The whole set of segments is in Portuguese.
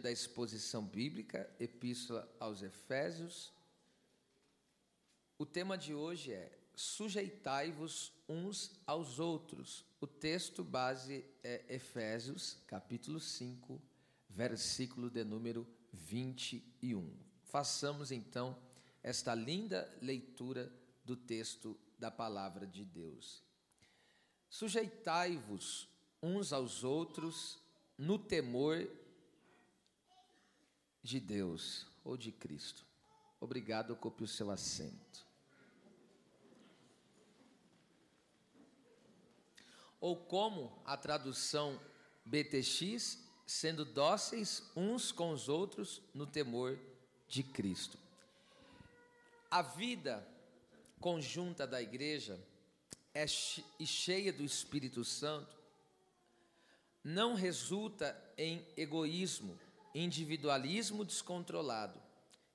da exposição bíblica, Epístola aos Efésios. O tema de hoje é sujeitai-vos uns aos outros. O texto base é Efésios, capítulo 5, versículo de número 21. Façamos então esta linda leitura do texto da palavra de Deus. Sujeitai-vos uns aos outros no temor de Deus ou de Cristo. Obrigado, ocupe o seu assento. Ou como a tradução BTX, sendo dóceis uns com os outros no temor de Cristo. A vida conjunta da igreja é cheia do Espírito Santo, não resulta em egoísmo, individualismo descontrolado,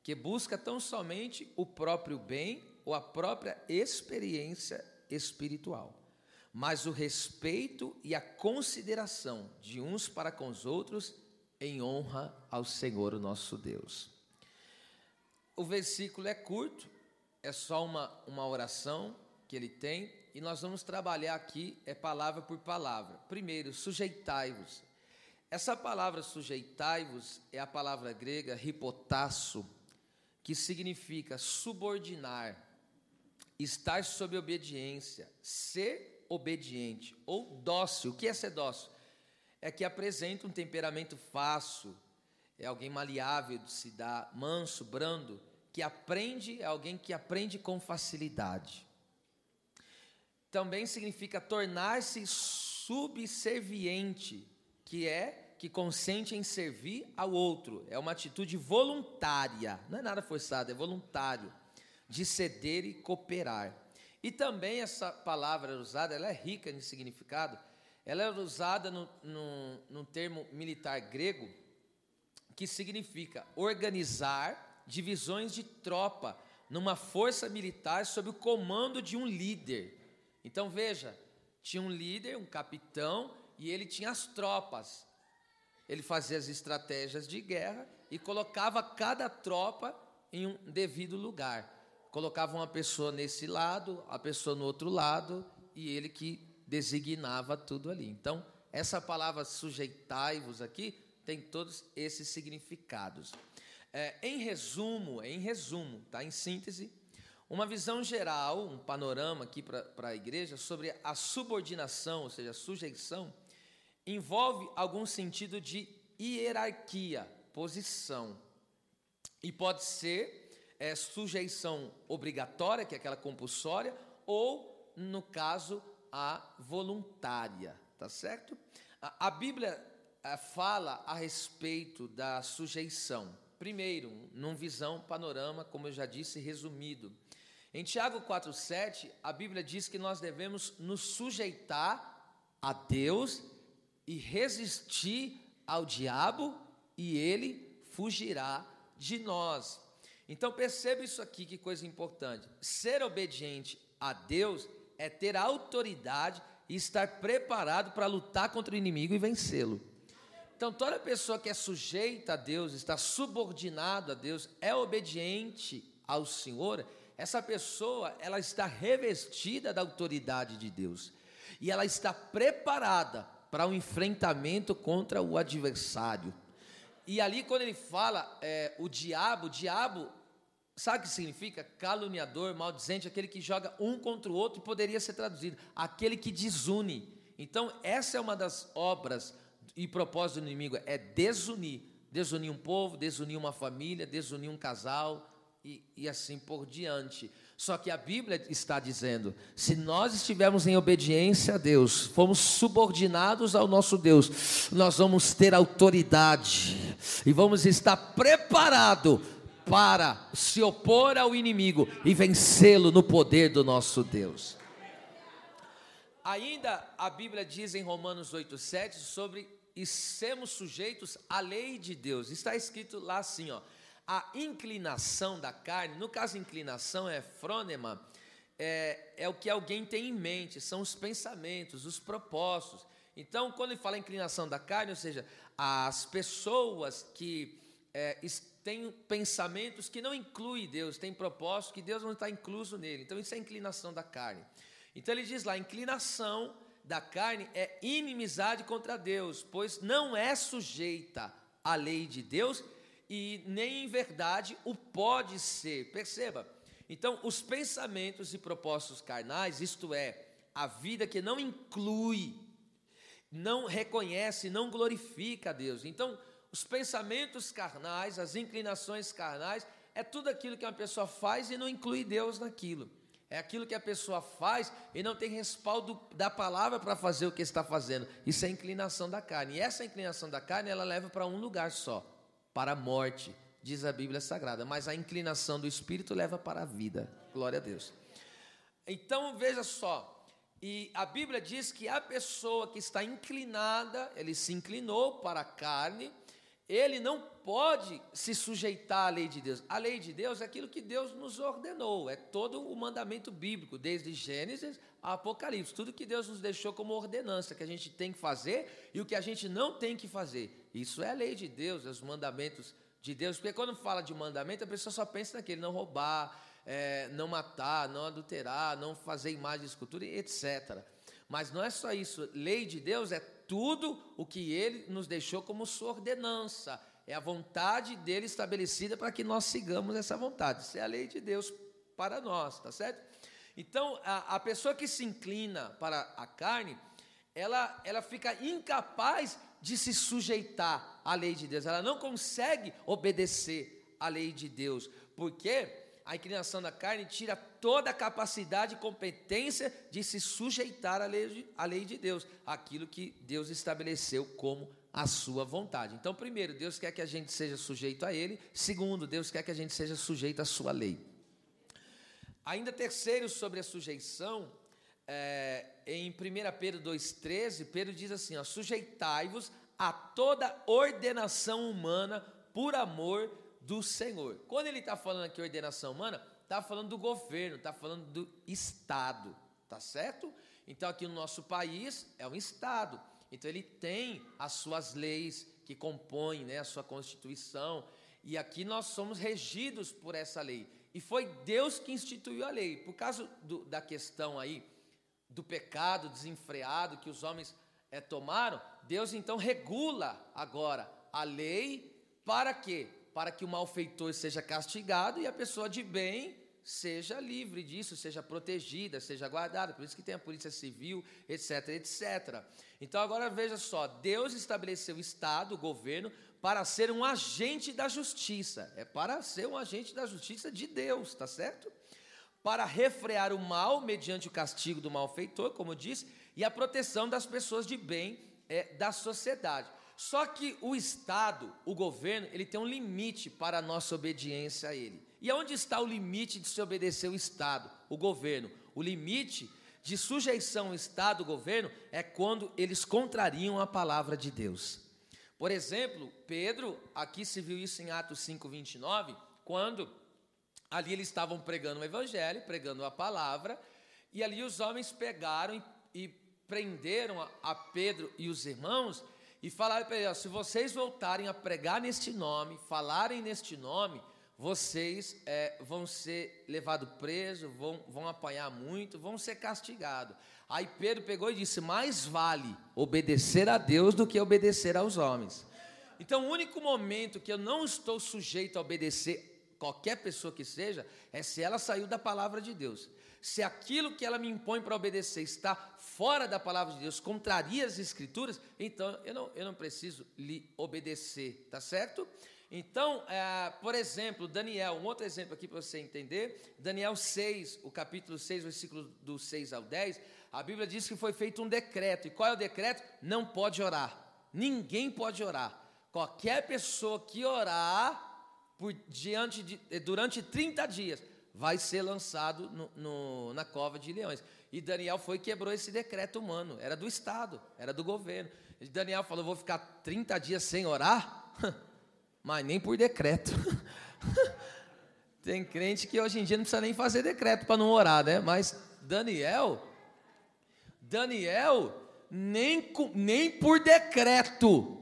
que busca tão somente o próprio bem ou a própria experiência espiritual, mas o respeito e a consideração de uns para com os outros em honra ao Senhor, o nosso Deus. O versículo é curto, é só uma oração que ele tem, e nós vamos trabalhar aqui, palavra por palavra. Primeiro, sujeitai-vos. Essa palavra sujeitai-vos é a palavra grega hipotasso, que significa subordinar, estar sob obediência, ser obediente ou dócil. O que é ser dócil? É que apresenta um temperamento fácil, é alguém maleável de se dar, manso, brando, que aprende, é alguém que aprende com facilidade. Também significa tornar-se subserviente, que consente em servir ao outro. É uma atitude voluntária, não é nada forçado, é voluntário, de ceder e cooperar. E também essa palavra usada, ela é rica em significado, ela é usada no termo militar grego, que significa organizar divisões de tropa numa força militar sob o comando de um líder. Então veja, tinha um líder, um capitão, e ele tinha as tropas. Ele fazia as estratégias de guerra e colocava cada tropa em um devido lugar. Colocava uma pessoa nesse lado, a pessoa no outro lado, e ele que designava tudo ali. Então, essa palavra sujeitai-vos aqui tem todos esses significados. Em resumo, tá? Em síntese, uma visão geral, um panorama aqui para a igreja sobre a subordinação, ou seja, a sujeição, envolve algum sentido de hierarquia, posição. E pode ser sujeição obrigatória, que é aquela compulsória, ou, no caso, a voluntária, tá certo? A Bíblia fala a respeito da sujeição. Primeiro, numa visão, panorama, como eu já disse, resumido. Em Tiago 4,7, a Bíblia diz que nós devemos nos sujeitar a Deus e resistir ao diabo, e ele fugirá de nós. Então perceba isso aqui, que coisa importante. Ser obediente a Deus é ter autoridade e estar preparado para lutar contra o inimigo e vencê-lo. Então toda pessoa que é sujeita a Deus, está subordinado a Deus, é obediente ao Senhor, essa pessoa, ela está revestida da autoridade de Deus. E ela está preparada para o enfrentamento contra o adversário. E ali quando ele fala, o diabo, sabe o que significa? Caluniador, maldizente, aquele que joga um contra o outro, e poderia ser traduzido, aquele que desune. Então essa é uma das obras e propósito do inimigo, é desunir um povo, desunir uma família, desunir um casal, e assim por diante. Só que a Bíblia está dizendo, se nós estivermos em obediência a Deus, fomos subordinados ao nosso Deus, nós vamos ter autoridade, e vamos estar preparados para se opor ao inimigo, e vencê-lo no poder do nosso Deus. Ainda a Bíblia diz em Romanos 8,7 sobre e sermos sujeitos à lei de Deus. Está escrito lá assim, a inclinação da carne, no caso inclinação é frônema, é o que alguém tem em mente, são os pensamentos, os propósitos. Então, quando ele fala inclinação da carne, ou seja, as pessoas que têm pensamentos que não incluem Deus, têm propósitos que Deus não está incluso nele. Então, isso é inclinação da carne. Então, ele diz lá, inclinação da carne é inimizade contra Deus, pois não é sujeita à lei de Deus e nem em verdade o pode ser. Perceba? Então, os pensamentos e propósitos carnais, isto é, a vida que não inclui, não reconhece, não glorifica a Deus. Então, os pensamentos carnais, as inclinações carnais, é tudo aquilo que uma pessoa faz e não inclui Deus naquilo. É aquilo que a pessoa faz e não tem respaldo da palavra para fazer o que está fazendo. Isso é inclinação da carne. E essa inclinação da carne, ela leva para um lugar só, para a morte, diz a Bíblia Sagrada. Mas a inclinação do Espírito leva para a vida. Glória a Deus. Então, veja só. E a Bíblia diz que a pessoa que está inclinada, ele se inclinou para a carne, ele não pode se sujeitar à lei de Deus. A lei de Deus é aquilo que Deus nos ordenou, é todo o mandamento bíblico, desde Gênesis a Apocalipse, tudo que Deus nos deixou como ordenança, que a gente tem que fazer e o que a gente não tem que fazer. Isso é a lei de Deus, é os mandamentos de Deus, porque quando fala de mandamento, a pessoa só pensa naquele, não roubar, não matar, não adulterar, não fazer imagem de escultura, etc. Mas não é só isso, lei de Deus é tudo o que Ele nos deixou como sua ordenança, é a vontade dEle estabelecida para que nós sigamos essa vontade, isso é a lei de Deus para nós, tá certo? Então, a pessoa que se inclina para a carne, ela fica incapaz de se sujeitar à lei de Deus, ela não consegue obedecer à lei de Deus, porque a inclinação da carne tira toda a capacidade e competência de se sujeitar à lei de Deus, aquilo que Deus estabeleceu como a sua vontade. Então, primeiro, Deus quer que a gente seja sujeito a Ele. Segundo, Deus quer que a gente seja sujeito à sua lei. Ainda terceiro, sobre a sujeição, em 1 Pedro 2,13, Pedro diz assim, ó, sujeitai-vos a toda ordenação humana por amor do Senhor. Quando ele está falando aqui ordenação humana, está falando do governo, está falando do Estado, tá certo? Então aqui no nosso país é um Estado, então ele tem as suas leis que compõem, né, a sua Constituição, e aqui nós somos regidos por essa lei, e foi Deus que instituiu a lei, por causa da questão aí, do pecado desenfreado que os homens tomaram, Deus então regula agora a lei, para quê? Para que o malfeitor seja castigado e a pessoa de bem seja livre disso, seja protegida, seja guardada. Por isso que tem a polícia civil, etc, etc. Então agora veja só, Deus estabeleceu o Estado, o governo, para ser um agente da justiça. É para ser um agente da justiça de Deus, tá certo? Para refrear o mal mediante o castigo do malfeitor, como eu disse, e a proteção das pessoas de bem da sociedade. Só que o Estado, o governo, ele tem um limite para a nossa obediência a ele. E onde está o limite de se obedecer o Estado, o governo? O limite de sujeição ao Estado, o governo, é quando eles contrariam a palavra de Deus. Por exemplo, Pedro, aqui se viu isso em Atos 5:29, quando ali eles estavam pregando o Evangelho, pregando a palavra, e ali os homens pegaram e prenderam a Pedro e os irmãos, e falaram para ele, ó, se vocês voltarem a pregar neste nome, falarem neste nome, vocês vão ser levados presos, vão apanhar muito, vão ser castigados. Aí Pedro pegou e disse, mais vale obedecer a Deus do que obedecer aos homens. Então o único momento que eu não estou sujeito a obedecer qualquer pessoa que seja, é se ela saiu da palavra de Deus. Se aquilo que ela me impõe para obedecer está fora da palavra de Deus, contraria as Escrituras, então eu não preciso lhe obedecer, tá certo? Então, por exemplo, Daniel, um outro exemplo aqui para você entender, Daniel 6, o capítulo 6, versículo do 6 ao 10, a Bíblia diz que foi feito um decreto, e qual é o decreto? Não pode orar, ninguém pode orar, qualquer pessoa que orar durante 30 dias, vai ser lançado na cova de leões. E Daniel foi e quebrou esse decreto humano, era do Estado, era do governo. E Daniel falou, vou ficar 30 dias sem orar? Mas nem por decreto. Tem crente que hoje em dia não precisa nem fazer decreto para não orar, né? Mas Daniel nem por decreto.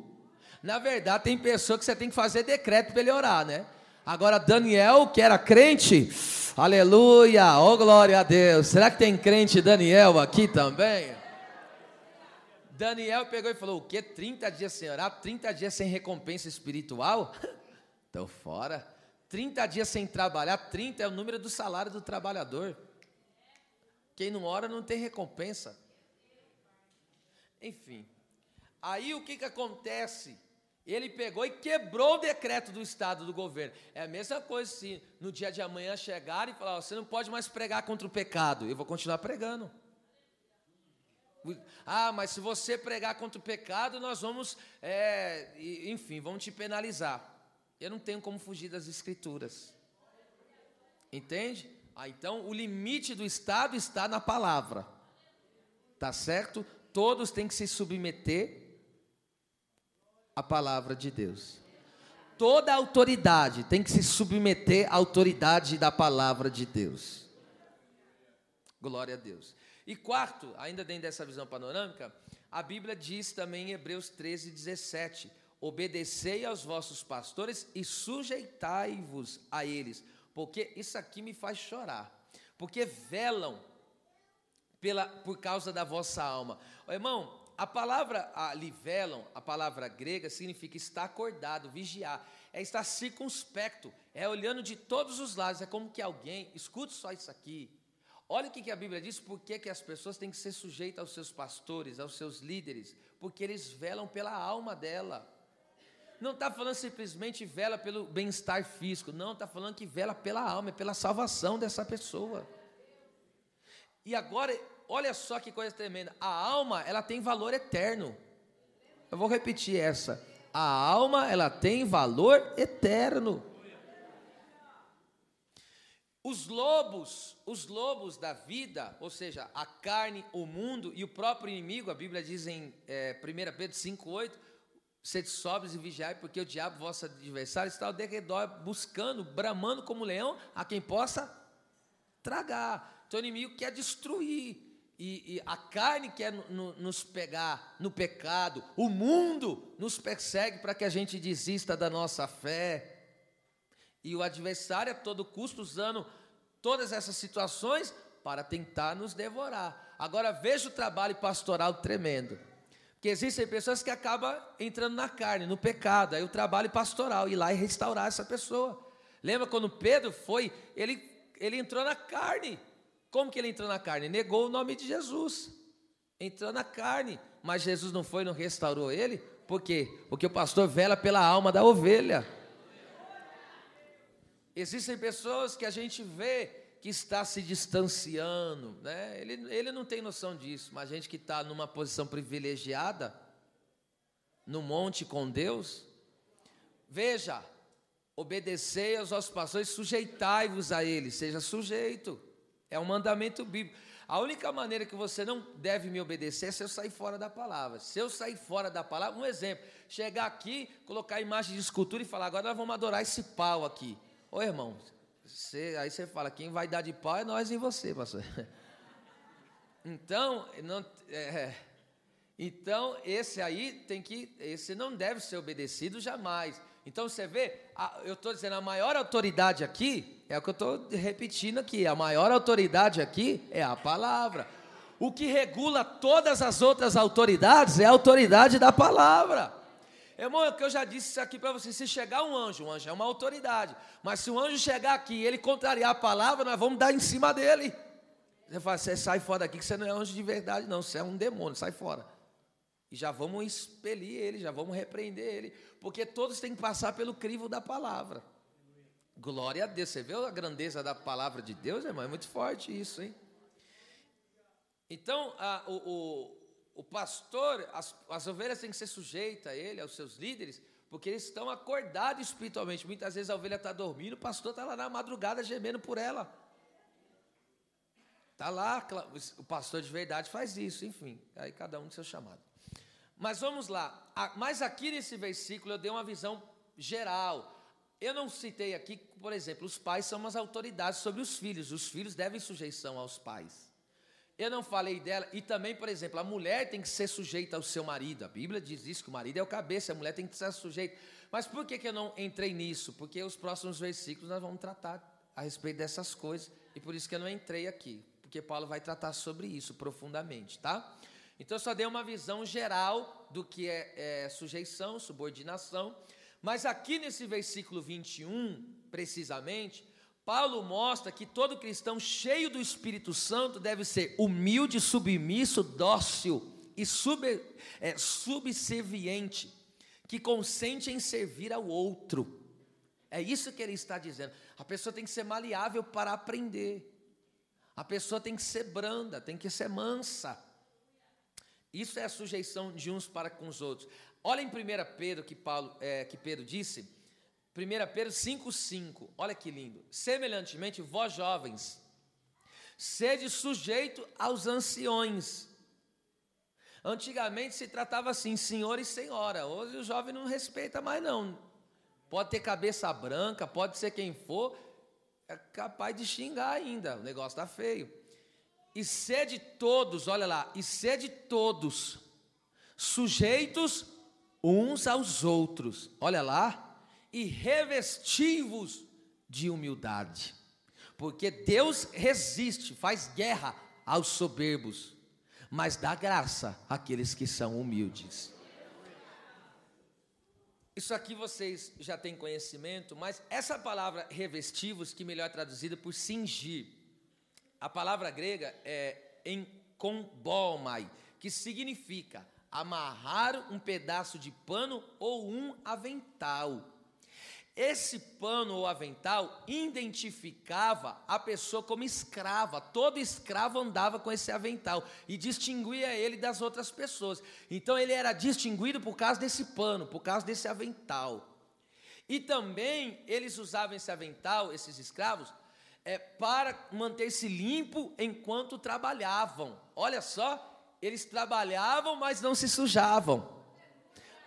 Na verdade, tem pessoa que você tem que fazer decreto para ele orar, né? Agora, Daniel, que era crente, aleluia, oh glória a Deus. Será que tem crente Daniel aqui também? Daniel pegou e falou, o quê? 30 dias sem orar? 30 dias sem recompensa espiritual? Estou fora. 30 dias sem trabalhar, 30 é o número do salário do trabalhador. Quem não ora não tem recompensa. Enfim, aí o que acontece? Ele pegou e quebrou o decreto do Estado, do governo. É a mesma coisa se no dia de amanhã chegar e falar, você não pode mais pregar contra o pecado. Eu vou continuar pregando. Ah, mas se você pregar contra o pecado, nós vamos, enfim, vamos te penalizar. Eu não tenho como fugir das Escrituras. Entende? Então, o limite do Estado está na palavra. Tá certo? Todos têm que se submeter à palavra de Deus. Toda autoridade tem que se submeter à autoridade da palavra de Deus. Glória a Deus. E quarto, ainda dentro dessa visão panorâmica, a Bíblia diz também em Hebreus 13:17, obedecei aos vossos pastores e sujeitai-vos a eles, porque isso aqui me faz chorar, porque velam por causa da vossa alma. Irmão, a palavra ali, velam, a palavra grega significa estar acordado, vigiar, é estar circunspecto, é olhando de todos os lados, é como que alguém, escute só isso aqui, olha o que a Bíblia diz, por que as pessoas têm que ser sujeitas aos seus pastores, aos seus líderes, porque eles velam pela alma dela. Não está falando simplesmente vela pelo bem-estar físico, não, está falando que vela pela alma, pela salvação dessa pessoa. E agora, olha só que coisa tremenda, a alma, ela tem valor eterno. Eu vou repetir essa, a alma, ela tem valor eterno. Os lobos da vida, ou seja, a carne, o mundo e o próprio inimigo, a Bíblia diz em 1 Pedro 5,8, sede sóbrios e vigiai, porque o diabo, vosso adversário, está ao derredor, buscando, bramando como leão, a quem possa tragar. Então o inimigo quer destruir, e a carne quer nos pegar no pecado, o mundo nos persegue para que a gente desista da nossa fé, e o adversário a todo custo usando todas essas situações para tentar nos devorar. Agora veja o trabalho pastoral tremendo, porque existem pessoas que acabam entrando na carne, no pecado, aí o trabalho pastoral, ir lá e restaurar essa pessoa. Lembra quando Pedro foi, ele entrou na carne. Como que ele entrou na carne? Negou o nome de Jesus, entrou na carne, mas Jesus não foi, não restaurou ele, por quê? Porque o pastor vela pela alma da ovelha. Existem pessoas que a gente vê que está se distanciando, né? Ele não tem noção disso, mas a gente que está numa posição privilegiada, no monte com Deus, veja, obedecei aos vossos pastores, sujeitai-vos a eles, seja sujeito, é um mandamento bíblico. A única maneira que você não deve me obedecer é se eu sair fora da palavra. Se eu sair fora da palavra, um exemplo, chegar aqui, colocar imagem de escultura e falar, agora nós vamos adorar esse pau aqui. Ô irmão, aí você fala, quem vai dar de pau é nós e você, pastor. Então, esse não deve ser obedecido jamais. Então você vê, eu estou dizendo, a maior autoridade aqui, é o que eu estou repetindo aqui, a maior autoridade aqui é a palavra. O que regula todas as outras autoridades é a autoridade da palavra. Irmão, é o que eu já disse isso aqui para você, se chegar um anjo é uma autoridade, mas se o anjo chegar aqui e ele contrariar a palavra, nós vamos dar em cima dele. Você fala, você sai fora daqui que você não é anjo de verdade não, você é um demônio, sai fora. E já vamos expelir ele, já vamos repreender ele, porque todos têm que passar pelo crivo da palavra. Glória a Deus, você vê a grandeza da palavra de Deus, irmão? É muito forte isso, hein? Então, o pastor, as ovelhas têm que ser sujeitas a ele, aos seus líderes, porque eles estão acordados espiritualmente. Muitas vezes a ovelha está dormindo, o pastor está lá na madrugada gemendo por ela. Está lá, o pastor de verdade faz isso, enfim, aí cada um com seu chamado. Mas vamos lá, mas aqui nesse versículo eu dei uma visão geral. Eu não citei aqui, por exemplo, os pais são as autoridades sobre os filhos devem sujeição aos pais. Eu não falei dela. E também, por exemplo, a mulher tem que ser sujeita ao seu marido. A Bíblia diz isso, que o marido é o cabeça, a mulher tem que ser sujeita. Mas por que eu não entrei nisso? Porque os próximos versículos nós vamos tratar a respeito dessas coisas. E por isso que eu não entrei aqui. Porque Paulo vai tratar sobre isso profundamente, tá? Então, eu só dei uma visão geral do que é sujeição, subordinação. Mas aqui nesse versículo 21, precisamente, Paulo mostra que todo cristão cheio do Espírito Santo deve ser humilde, submisso, dócil e subserviente, que consente em servir ao outro. É isso que ele está dizendo. A pessoa tem que ser maleável para aprender. A pessoa tem que ser branda, tem que ser mansa. Isso é a sujeição de uns para com os outros. Olha em 1 Pedro que Pedro disse, 1 Pedro 5,5, olha que lindo. Semelhantemente, vós jovens, sede sujeito aos anciões. Antigamente se tratava assim, senhor e senhora. Hoje o jovem não respeita mais não. Pode ter cabeça branca, pode ser quem for, é capaz de xingar ainda, o negócio está feio. E sede todos, olha lá, e sede todos sujeitos uns aos outros, olha lá, e revesti-vos de humildade, porque Deus resiste, faz guerra aos soberbos, mas dá graça àqueles que são humildes. Isso aqui vocês já têm conhecimento, mas essa palavra revesti-vos, que melhor é traduzida por cingir, a palavra grega é enkombolmai, que significa amarrar um pedaço de pano ou um avental. Esse pano ou avental identificava a pessoa como escrava. Todo escravo andava com esse avental e distinguia ele das outras pessoas. Então ele era distinguido por causa desse pano, por causa desse avental. E também eles usavam esse avental, esses escravos, para manter-se limpo enquanto trabalhavam. Olha só, eles trabalhavam, mas não se sujavam.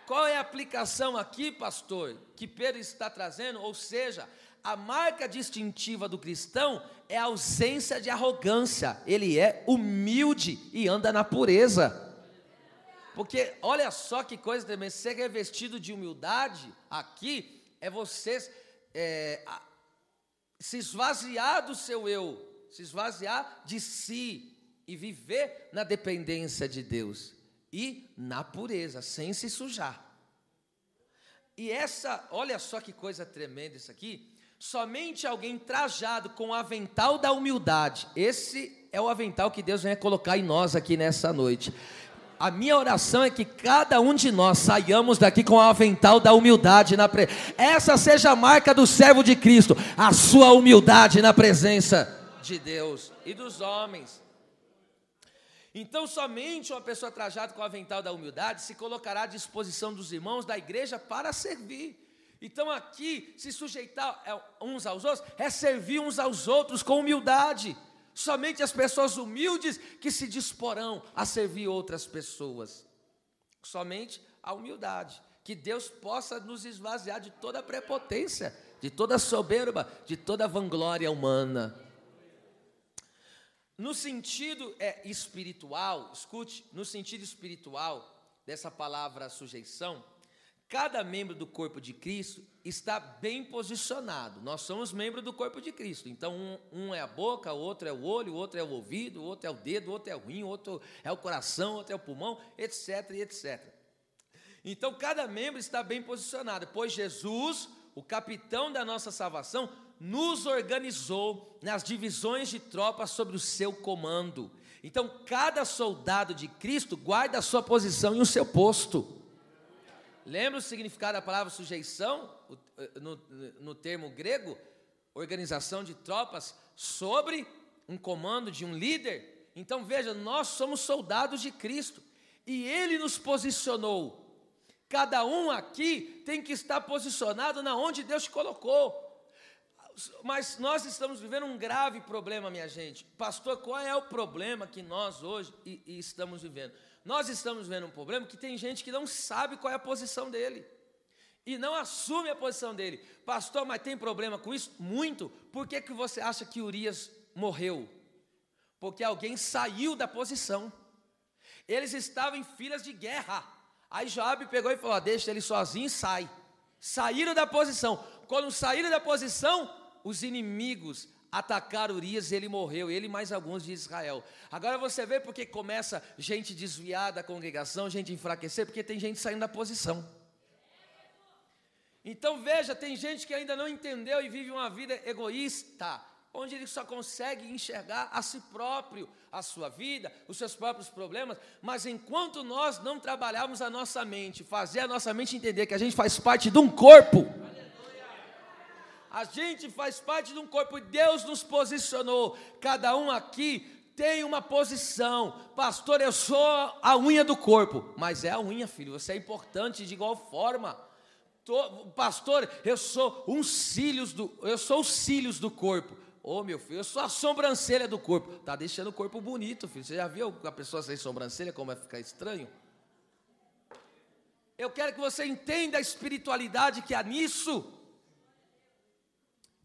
Qual é a aplicação aqui, pastor, que Pedro está trazendo? Ou seja, a marca distintiva do cristão é a ausência de arrogância. Ele é humilde e anda na pureza. Porque olha só que coisa também, ser revestido de humildade aqui é você se esvaziar do seu eu, se esvaziar de si e viver na dependência de Deus. E na pureza, sem se sujar. E olha só que coisa tremenda isso aqui, somente alguém trajado com o avental da humildade, esse é o avental que Deus vem colocar em nós aqui nessa noite. A minha oração é que cada um de nós saiamos daqui com o avental da humildade, essa seja a marca do servo de Cristo, a sua humildade na presença de Deus e dos homens. Então, somente uma pessoa trajada com o avental da humildade se colocará à disposição dos irmãos da igreja para servir. Então, aqui, se sujeitar uns aos outros, é servir uns aos outros com humildade. Somente as pessoas humildes que se disporão a servir outras pessoas. Somente a humildade. Que Deus possa nos esvaziar de toda a prepotência, de toda a soberba, de toda a vanglória humana. No sentido espiritual, escute, no sentido espiritual dessa palavra sujeição, cada membro do corpo de Cristo está bem posicionado. Nós somos membros do corpo de Cristo. Então, um é a boca, o outro é o olho, o outro é o ouvido, o outro é o dedo, o outro é o rim, o outro é o coração, o outro é o pulmão, etc, etc. Então, cada membro está bem posicionado, pois Jesus, o capitão da nossa salvação, nos organizou nas divisões de tropas sob o seu comando. Então, cada soldado de Cristo guarda a sua posição e o seu posto. Lembra o significado da palavra sujeição? No termo grego, organização de tropas sobre um comando de um líder. Então, veja, nós somos soldados de Cristo e Ele nos posicionou. Cada um aqui tem que estar posicionado na onde Deus te colocou. Mas nós estamos vivendo um grave problema, minha gente. Pastor, qual é o problema que nós hoje estamos vivendo? Nós estamos vivendo um problema que tem gente que não sabe qual é a posição dele e não assume a posição dele. Pastor, mas tem problema com isso? Muito. Por que você acha que Urias morreu? porque alguém saiu da posição. Eles estavam em filas de guerra. Aí Joabe pegou e falou: deixa ele sozinho e sai. Saíram da posição. Quando saíram da posição, os inimigos atacaram Urias e ele morreu, ele e mais alguns de Israel. Agora você vê porque começa gente desviada da congregação, gente enfraquecer, porque tem gente saindo da posição. Então veja, tem gente que ainda não entendeu e vive uma vida egoísta, onde ele só consegue enxergar a si próprio, a sua vida, os seus próprios problemas, mas enquanto nós não trabalharmos a nossa mente, fazer a nossa mente entender que a gente faz parte de um corpo, a gente faz parte de um corpo, e Deus nos posicionou, cada um aqui tem uma posição. Pastor, eu sou a unha do corpo, mas é a unha, filho, você é importante de igual forma. Pastor, eu sou os cílios do corpo. Ô meu filho, eu sou a sobrancelha do corpo. Está deixando o corpo bonito, filho. Você já viu a pessoa sem sobrancelha, como vai ficar estranho? Eu quero que você entenda a espiritualidade que há nisso.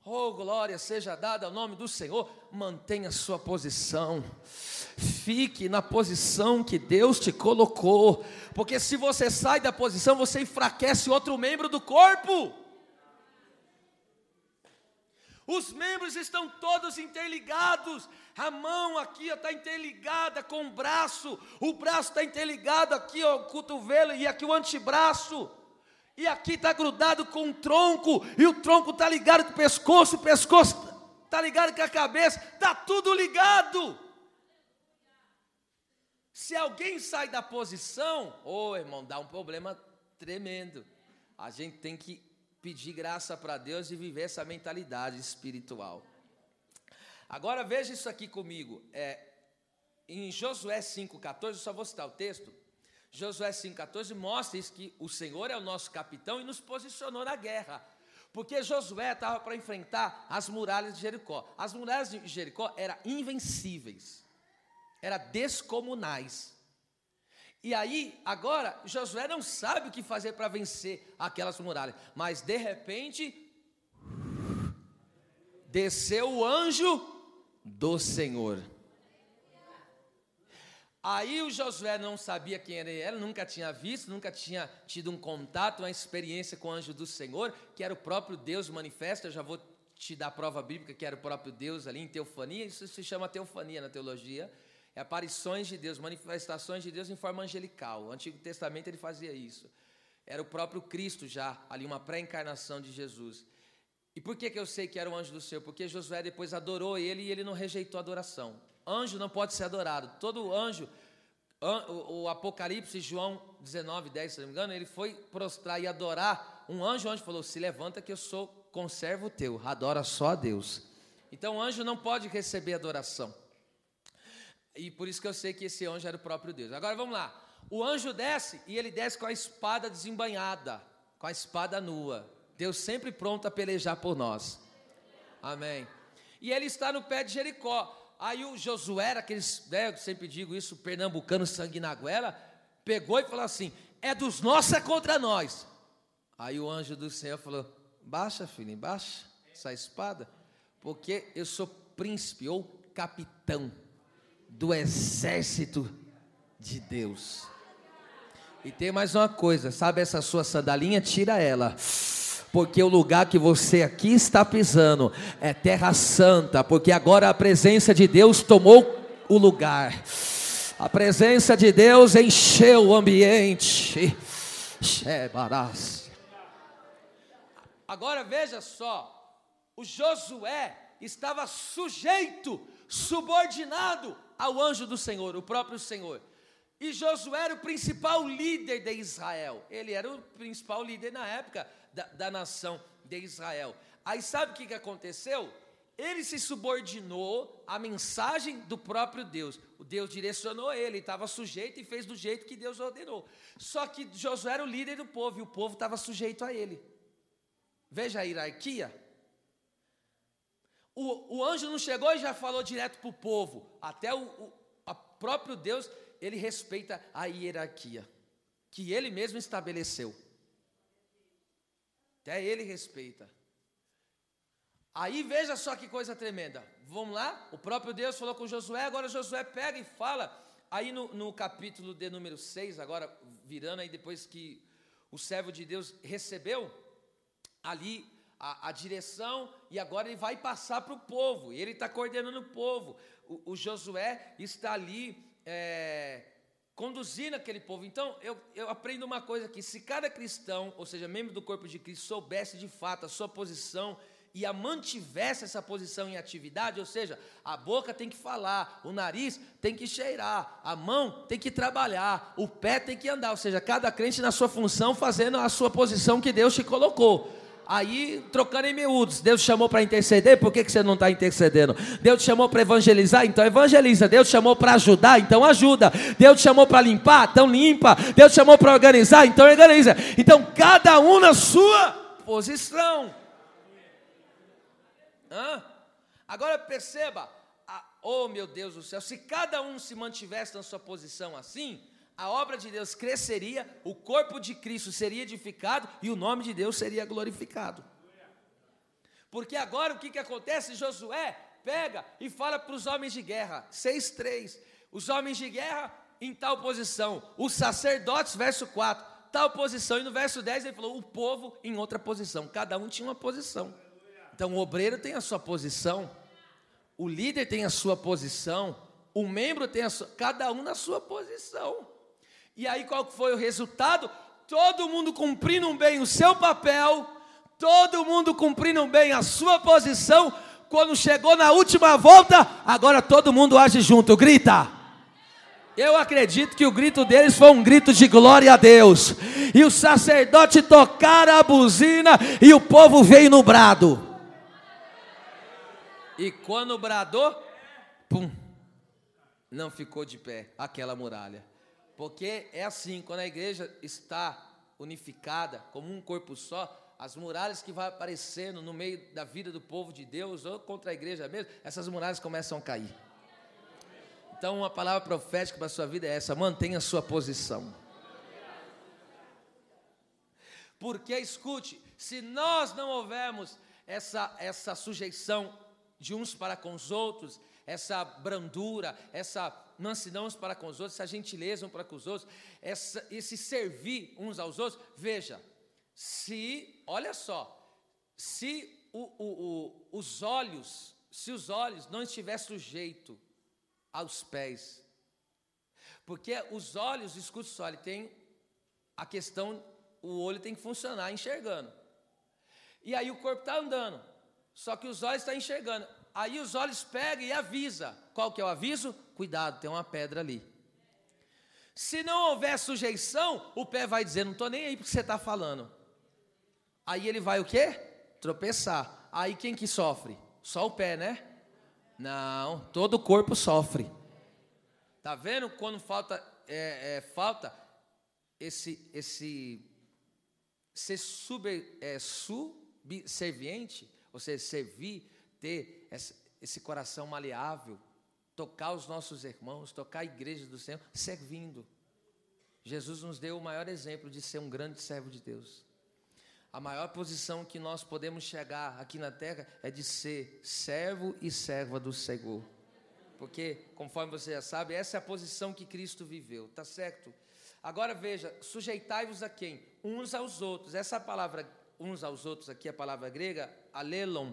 Oh, glória seja dada ao nome do Senhor. Mantenha a sua posição. Fique na posição que Deus te colocou. Porque se você sai da posição, você enfraquece outro membro do corpo. Os membros estão todos interligados. A mão aqui está interligada com o braço está interligado aqui, ó, o cotovelo, e aqui o antebraço. E aqui está grudado com o tronco, e o tronco está ligado com o pescoço está ligado com a cabeça, está tudo ligado. Se alguém sai da posição, irmão, dá um problema tremendo. A gente tem que pedir graça para Deus e viver essa mentalidade espiritual. Agora veja isso aqui comigo, em Josué 5,14, eu só vou citar o texto. Josué 5,14 mostra isso, que o Senhor é o nosso capitão e nos posicionou na guerra, porque Josué estava para enfrentar as muralhas de Jericó. As muralhas de Jericó eram invencíveis, eram descomunais. E aí, agora, Josué não sabe o que fazer para vencer aquelas muralhas, mas de repente, desceu o anjo do Senhor. Aí o Josué não sabia quem era ele, nunca tinha visto, nunca tinha tido um contato, uma experiência com o anjo do Senhor, que era o próprio Deus manifesto. Eu já vou te dar a prova bíblica que era o próprio Deus ali em teofania. Isso se chama teofania na teologia, é aparições de Deus, manifestações de Deus em forma angelical. O Antigo Testamento ele fazia isso, era o próprio Cristo já, ali uma pré-encarnação de Jesus. E por que eu sei que era o anjo do Senhor? Porque Josué depois adorou ele e ele não rejeitou a adoração. Anjo não pode ser adorado. Todo anjo, o Apocalipse, João 19:10, se não me engano, ele foi prostrar e adorar um anjo. O anjo falou: se levanta que eu sou conservo teu, adora só a Deus. Então o anjo não pode receber adoração. E por isso que eu sei que esse anjo era o próprio Deus. Agora vamos lá. O anjo desce e ele desce com a espada desembainhada, com a espada nua. Deus sempre pronto a pelejar por nós. Amém. E ele está no pé de Jericó. Aí o Josué, aqueles, eu sempre digo isso, pernambucano sangue na goela, pegou e falou assim: é dos nossos, é contra nós. Aí o anjo do Senhor falou: baixa, filho, baixa essa espada, porque eu sou príncipe ou capitão do exército de Deus. E tem mais uma coisa, sabe essa sua sandalinha? Tira ela, porque o lugar que você aqui está pisando é terra santa, porque agora a presença de Deus tomou o lugar, a presença de Deus encheu o ambiente. Agora veja só, o Josué estava sujeito, subordinado ao anjo do Senhor, o próprio Senhor. E Josué era o principal líder de Israel, ele era o principal líder na época da nação de Israel. Aí sabe o que aconteceu? Ele se subordinou à mensagem do próprio Deus. O Deus direcionou ele, estava sujeito e fez do jeito que Deus ordenou. Só que Josué era o líder do povo e o povo estava sujeito a ele. Veja a hierarquia. O anjo não chegou e já falou direto para o povo. Até o próprio Deus, ele respeita a hierarquia que ele mesmo estabeleceu. Até ele respeita. Aí veja só que coisa tremenda. Vamos lá? O próprio Deus falou com Josué, agora Josué pega e fala, aí no capítulo de número 6, agora virando aí depois que o servo de Deus recebeu ali a direção, e agora ele vai passar para o povo, ele está coordenando o povo, o Josué está ali conduzindo aquele povo. Então eu aprendo uma coisa aqui, se cada cristão, ou seja, membro do corpo de Cristo, soubesse de fato a sua posição, e a mantivesse essa posição em atividade, ou seja, a boca tem que falar, o nariz tem que cheirar, a mão tem que trabalhar, o pé tem que andar, ou seja, cada crente na sua função, fazendo a sua posição que Deus te colocou. Aí, trocando em miúdos, Deus te chamou para interceder, por que você não está intercedendo? Deus te chamou para evangelizar, então evangeliza. Deus te chamou para ajudar, então ajuda. Deus te chamou para limpar, então limpa. Deus te chamou para organizar, então organiza. Então, cada um na sua posição. Agora perceba, oh meu Deus do céu, se cada um se mantivesse na sua posição assim, a obra de Deus cresceria, o corpo de Cristo seria edificado e o nome de Deus seria glorificado. Porque agora o que acontece? Josué pega e fala para os homens de guerra, 6:3, os homens de guerra em tal posição, os sacerdotes, verso 4, tal posição, e no verso 10 ele falou, o povo em outra posição, cada um tinha uma posição. Então o obreiro tem a sua posição, o líder tem a sua posição, o membro tem a sua, cada um na sua posição. E aí qual foi o resultado? Todo mundo cumprindo bem o seu papel, todo mundo cumprindo bem a sua posição. Quando chegou na última volta, agora todo mundo age junto, grita. Eu acredito que o grito deles foi um grito de glória a Deus. E o sacerdote tocara a buzina e o povo veio no brado. E quando bradou, pum, não ficou de pé aquela muralha. Porque é assim, quando a igreja está unificada, como um corpo só, as muralhas que vão aparecendo no meio da vida do povo de Deus, ou contra a igreja mesmo, essas muralhas começam a cair. Então uma palavra profética para a sua vida é essa, mantenha a sua posição. Porque, escute, se nós não houvermos essa sujeição de uns para com os outros, essa brandura, essa mansidão uns para com os outros, essa gentileza uns para com os outros, esse servir uns aos outros, veja, olha só, se os olhos não estiver sujeito aos pés, porque os olhos, escute só, ele tem a questão, o olho tem que funcionar enxergando, e aí o corpo está andando, só que os olhos estão enxergando, aí os olhos pegam e avisa, qual que é o aviso? Cuidado, tem uma pedra ali. Se não houver sujeição, o pé vai dizer, não estou nem aí porque você está falando. Aí ele vai o quê? Tropeçar. Aí quem que sofre? Só o pé, né? Não, todo o corpo sofre. Tá vendo quando falta esse ser subserviente, ou seja, servir, ter esse coração maleável, tocar os nossos irmãos, tocar a igreja do Senhor, servindo. Jesus nos deu o maior exemplo de ser um grande servo de Deus. A maior posição que nós podemos chegar aqui na terra é de ser servo e serva do Senhor. Porque, conforme você já sabe, essa é a posição que Cristo viveu, tá certo? Agora veja, sujeitai-vos a quem? Uns aos outros. Essa palavra, uns aos outros, aqui é a palavra grega, alelon,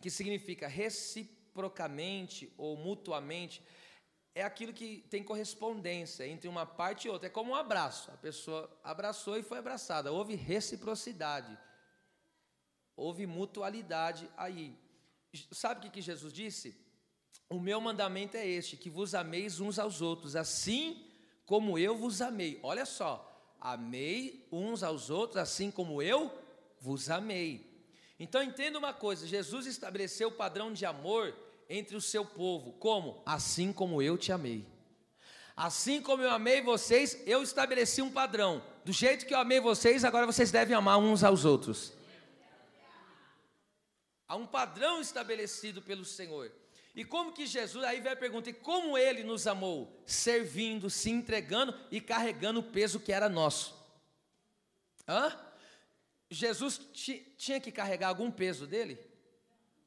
que significa reciprocamente ou mutuamente, é aquilo que tem correspondência entre uma parte e outra, é como um abraço, a pessoa abraçou e foi abraçada, houve reciprocidade, houve mutualidade aí. Sabe o que Jesus disse? O meu mandamento é este, que vos ameis uns aos outros, assim como eu vos amei. Olha só, amei uns aos outros, assim como eu vos amei. Então entenda uma coisa, Jesus estabeleceu o padrão de amor entre o seu povo, como? Assim como eu te amei. Assim como eu amei vocês, eu estabeleci um padrão. Do jeito que eu amei vocês, agora vocês devem amar uns aos outros. Há um padrão estabelecido pelo Senhor. E como que Jesus, aí vem a pergunta, e como Ele nos amou? Servindo, se entregando e carregando o peso que era nosso. Jesus tinha que carregar algum peso dele?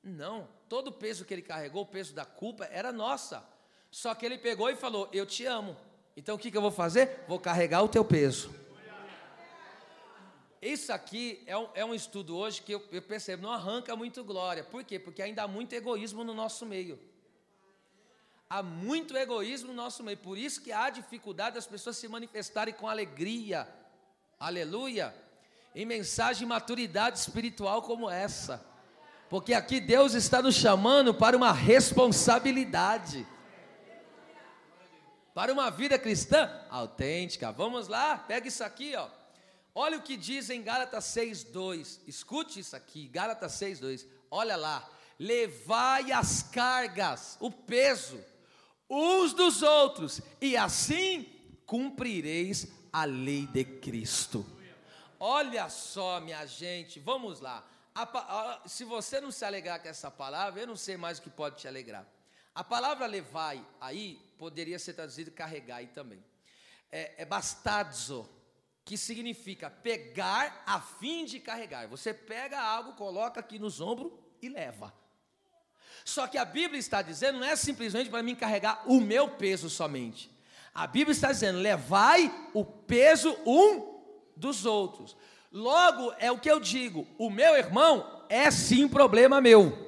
Não, todo o peso que ele carregou, o peso da culpa, era nossa. Só que ele pegou e falou, eu te amo. Então o que eu vou fazer? Vou carregar o teu peso. Isso aqui é um estudo hoje que eu percebo, não arranca muito glória. Por quê? Porque ainda há muito egoísmo no nosso meio. Há muito egoísmo no nosso meio. Por isso que há dificuldade das pessoas se manifestarem com alegria. Aleluia. Em mensagem de maturidade espiritual como essa. Porque aqui Deus está nos chamando para uma responsabilidade. Para uma vida cristã autêntica. Vamos lá, pega isso aqui, ó. Olha o que diz em Gálatas 6:2. Escute isso aqui, Gálatas 6:2. Olha lá. Levai as cargas, o peso, uns dos outros, e assim cumprireis a lei de Cristo. Olha só, minha gente, vamos lá. Se você não se alegrar com essa palavra, eu não sei mais o que pode te alegrar. A palavra levai aí poderia ser traduzida carregai também. É bastadzo, que significa pegar a fim de carregar. Você pega algo, coloca aqui nos ombros e leva. Só que a Bíblia está dizendo, não é simplesmente para mim carregar o meu peso somente. A Bíblia está dizendo, levai o peso um dos outros. Logo, é o que eu digo, o meu irmão é sim problema meu.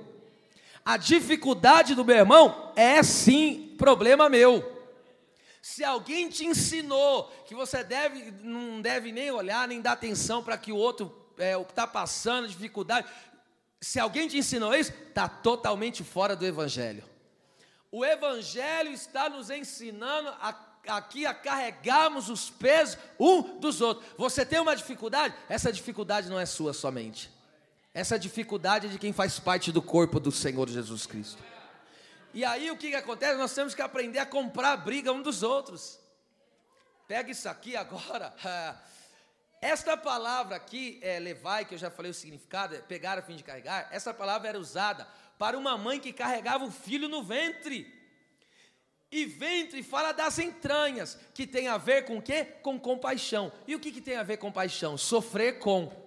A dificuldade do meu irmão é sim problema meu. Se alguém te ensinou que você não deve nem olhar, nem dar atenção para que o outro está passando dificuldade, se alguém te ensinou isso, está totalmente fora do Evangelho. O Evangelho está nos ensinando aqui a carregarmos os pesos um dos outros. Você tem uma dificuldade? Essa dificuldade não é sua somente. Essa dificuldade é de quem faz parte do corpo do Senhor Jesus Cristo. E aí o que acontece? Nós temos que aprender a comprar a briga um dos outros. Pega isso aqui agora. Esta palavra aqui, levai, que eu já falei o significado, pegar a fim de carregar. Essa palavra era usada para uma mãe que carregava o filho no ventre. E ventre fala das entranhas, que tem a ver com o quê? Com compaixão. E o que tem a ver com compaixão? Sofrer com.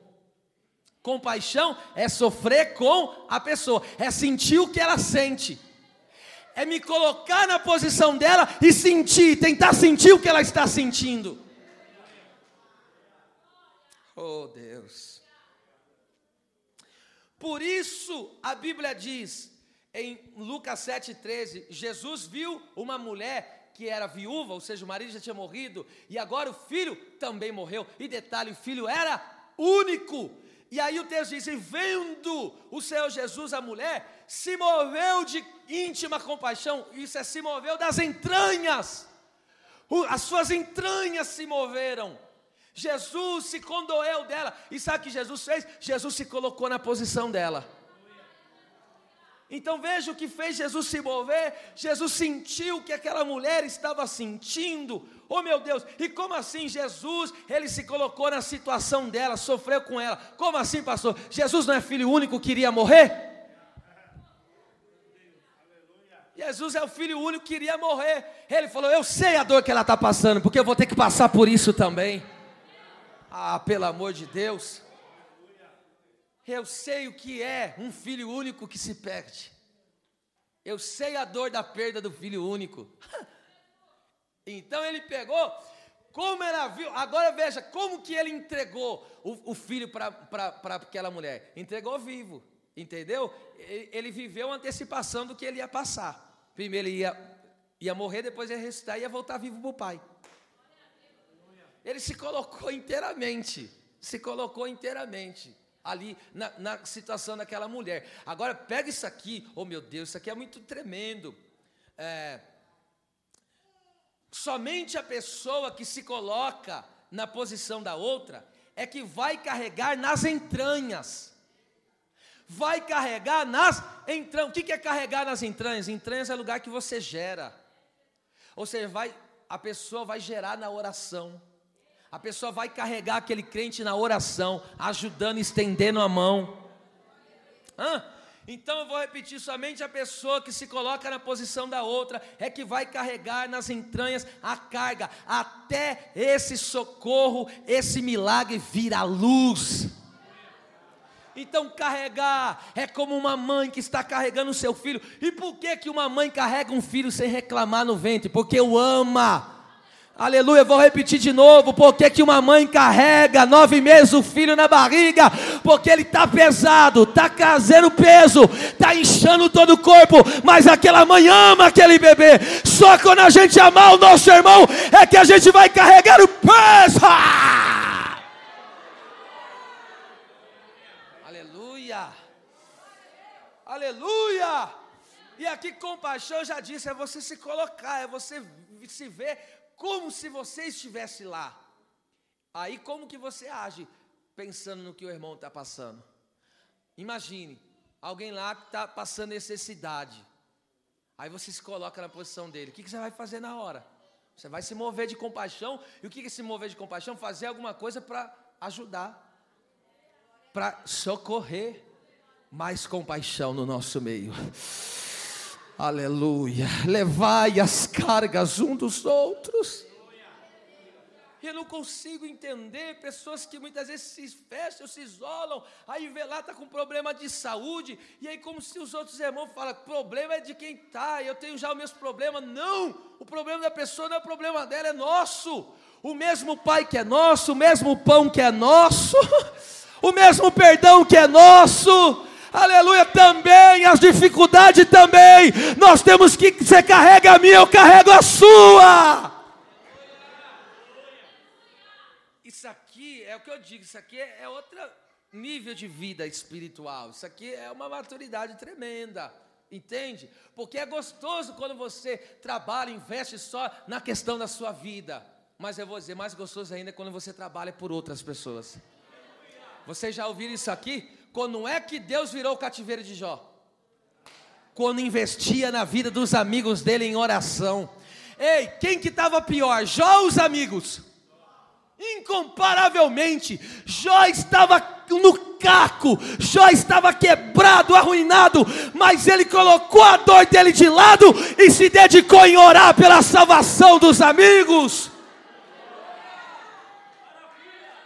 Compaixão é sofrer com a pessoa, é sentir o que ela sente. É me colocar na posição dela e sentir, tentar sentir o que ela está sentindo. Oh Deus. Por isso a Bíblia diz, em Lucas 7,13, Jesus viu uma mulher que era viúva, ou seja, o marido já tinha morrido, e agora o filho também morreu. E detalhe, o filho era único. E aí o texto diz, e vendo o Senhor Jesus, a mulher, se moveu de íntima compaixão. Isso é, se moveu das entranhas. As suas entranhas se moveram. Jesus se condoeu dela. E sabe o que Jesus fez? Jesus se colocou na posição dela. Então veja o que fez Jesus se mover. Jesus sentiu o que aquela mulher estava sentindo. Oh meu Deus, e como assim Jesus, ele se colocou na situação dela, sofreu com ela. Como assim, pastor? Jesus não é filho único que iria morrer? Jesus é o filho único que iria morrer. Ele falou, eu sei a dor que ela está passando, porque eu vou ter que passar por isso também. Ah, pelo amor de Deus. Eu sei o que é um filho único que se perde. Eu sei a dor da perda do filho único. Então ele pegou, como ela viu, agora veja, como que ele entregou o filho para aquela mulher. Entregou vivo, entendeu? Ele viveu a antecipação do que ele ia passar. Primeiro ele ia morrer, depois ia ressuscitar e ia voltar vivo para o pai. Ele se colocou inteiramente, ali na situação daquela mulher. Agora pega isso aqui, oh meu Deus, isso aqui é muito tremendo. Somente a pessoa que se coloca na posição da outra é que vai carregar nas entranhas. Vai carregar nas entranhas. O que é carregar nas entranhas? Entranhas é lugar que você gera. Ou seja, a pessoa vai gerar na oração. A pessoa vai carregar aquele crente na oração, ajudando, estendendo a mão. Então eu vou repetir, somente a pessoa que se coloca na posição da outra é que vai carregar nas entranhas a carga, até esse socorro, esse milagre vir à luz. Então carregar é como uma mãe que está carregando o seu filho. E por que uma mãe carrega um filho sem reclamar no ventre? Porque o ama. Aleluia, vou repetir de novo. Por que uma mãe carrega 9 meses o filho na barriga? Porque ele está pesado, está trazendo peso, está inchando todo o corpo. Mas aquela mãe ama aquele bebê. Só quando a gente amar o nosso irmão é que a gente vai carregar o peso. Aleluia! E aqui compaixão, eu já disse, é você se colocar, é você se ver como se você estivesse lá. Aí como que você age pensando no que o irmão está passando? Imagine, alguém lá que está passando necessidade. Aí você se coloca na posição dele. O que você vai fazer na hora? Você vai se mover de compaixão. E o que é se mover de compaixão? Fazer alguma coisa para ajudar, para socorrer. Mais compaixão no nosso meio. Aleluia. Levai as cargas uns dos outros. Eu não consigo entender pessoas que muitas vezes se fecham, se isolam, aí vê lá, está com problema de saúde, e aí como se os outros irmãos falam, problema é de quem está, eu tenho já os meus problemas. Não, o problema da pessoa não é o problema dela, é nosso. O mesmo Pai que é nosso, o mesmo pão que é nosso, o mesmo perdão que é nosso. Aleluia, também, as dificuldades também, nós temos que, você carrega a minha, eu carrego a sua. Isso aqui é o que eu digo, isso aqui é outro nível de vida espiritual, isso aqui é uma maturidade tremenda, entende? Porque é gostoso quando você trabalha, investe só na questão da sua vida, mas eu vou dizer, mais gostoso ainda é quando você trabalha por outras pessoas. Vocês já ouviram isso aqui? Quando é que Deus virou o cativeiro de Jó? Quando investia na vida dos amigos dele em oração. Ei, quem que estava pior, Jó ou os amigos? Incomparavelmente, Jó estava no caco, Jó estava quebrado, arruinado, mas ele colocou a dor dele de lado e se dedicou em orar pela salvação dos amigos.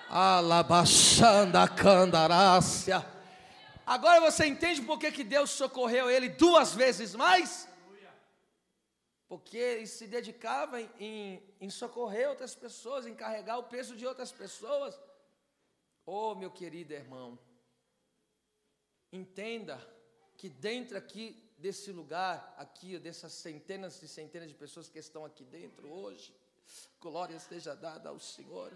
Alabaxanda candarácia. Agora você entende por que Deus socorreu ele 2 vezes mais? Porque ele se dedicava em socorrer outras pessoas, em carregar o peso de outras pessoas. Oh, meu querido irmão, entenda que dentro aqui desse lugar, aqui dessas centenas e centenas de pessoas que estão aqui dentro hoje, glória esteja dada ao Senhor.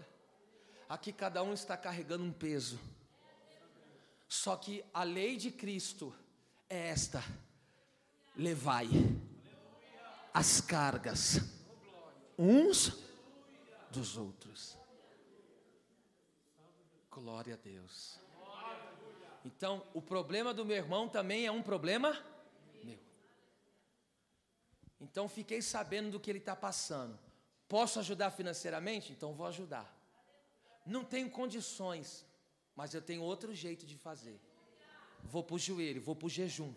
Aqui cada um está carregando um peso. Só que a lei de Cristo é esta: levai as cargas uns dos outros. Glória a Deus. Então, o problema do meu irmão também é um problema meu. Então, fiquei sabendo do que ele está passando. Posso ajudar financeiramente? Então, vou ajudar. Não tenho condições, mas eu tenho outro jeito de fazer. Vou para o joelho, vou para o jejum.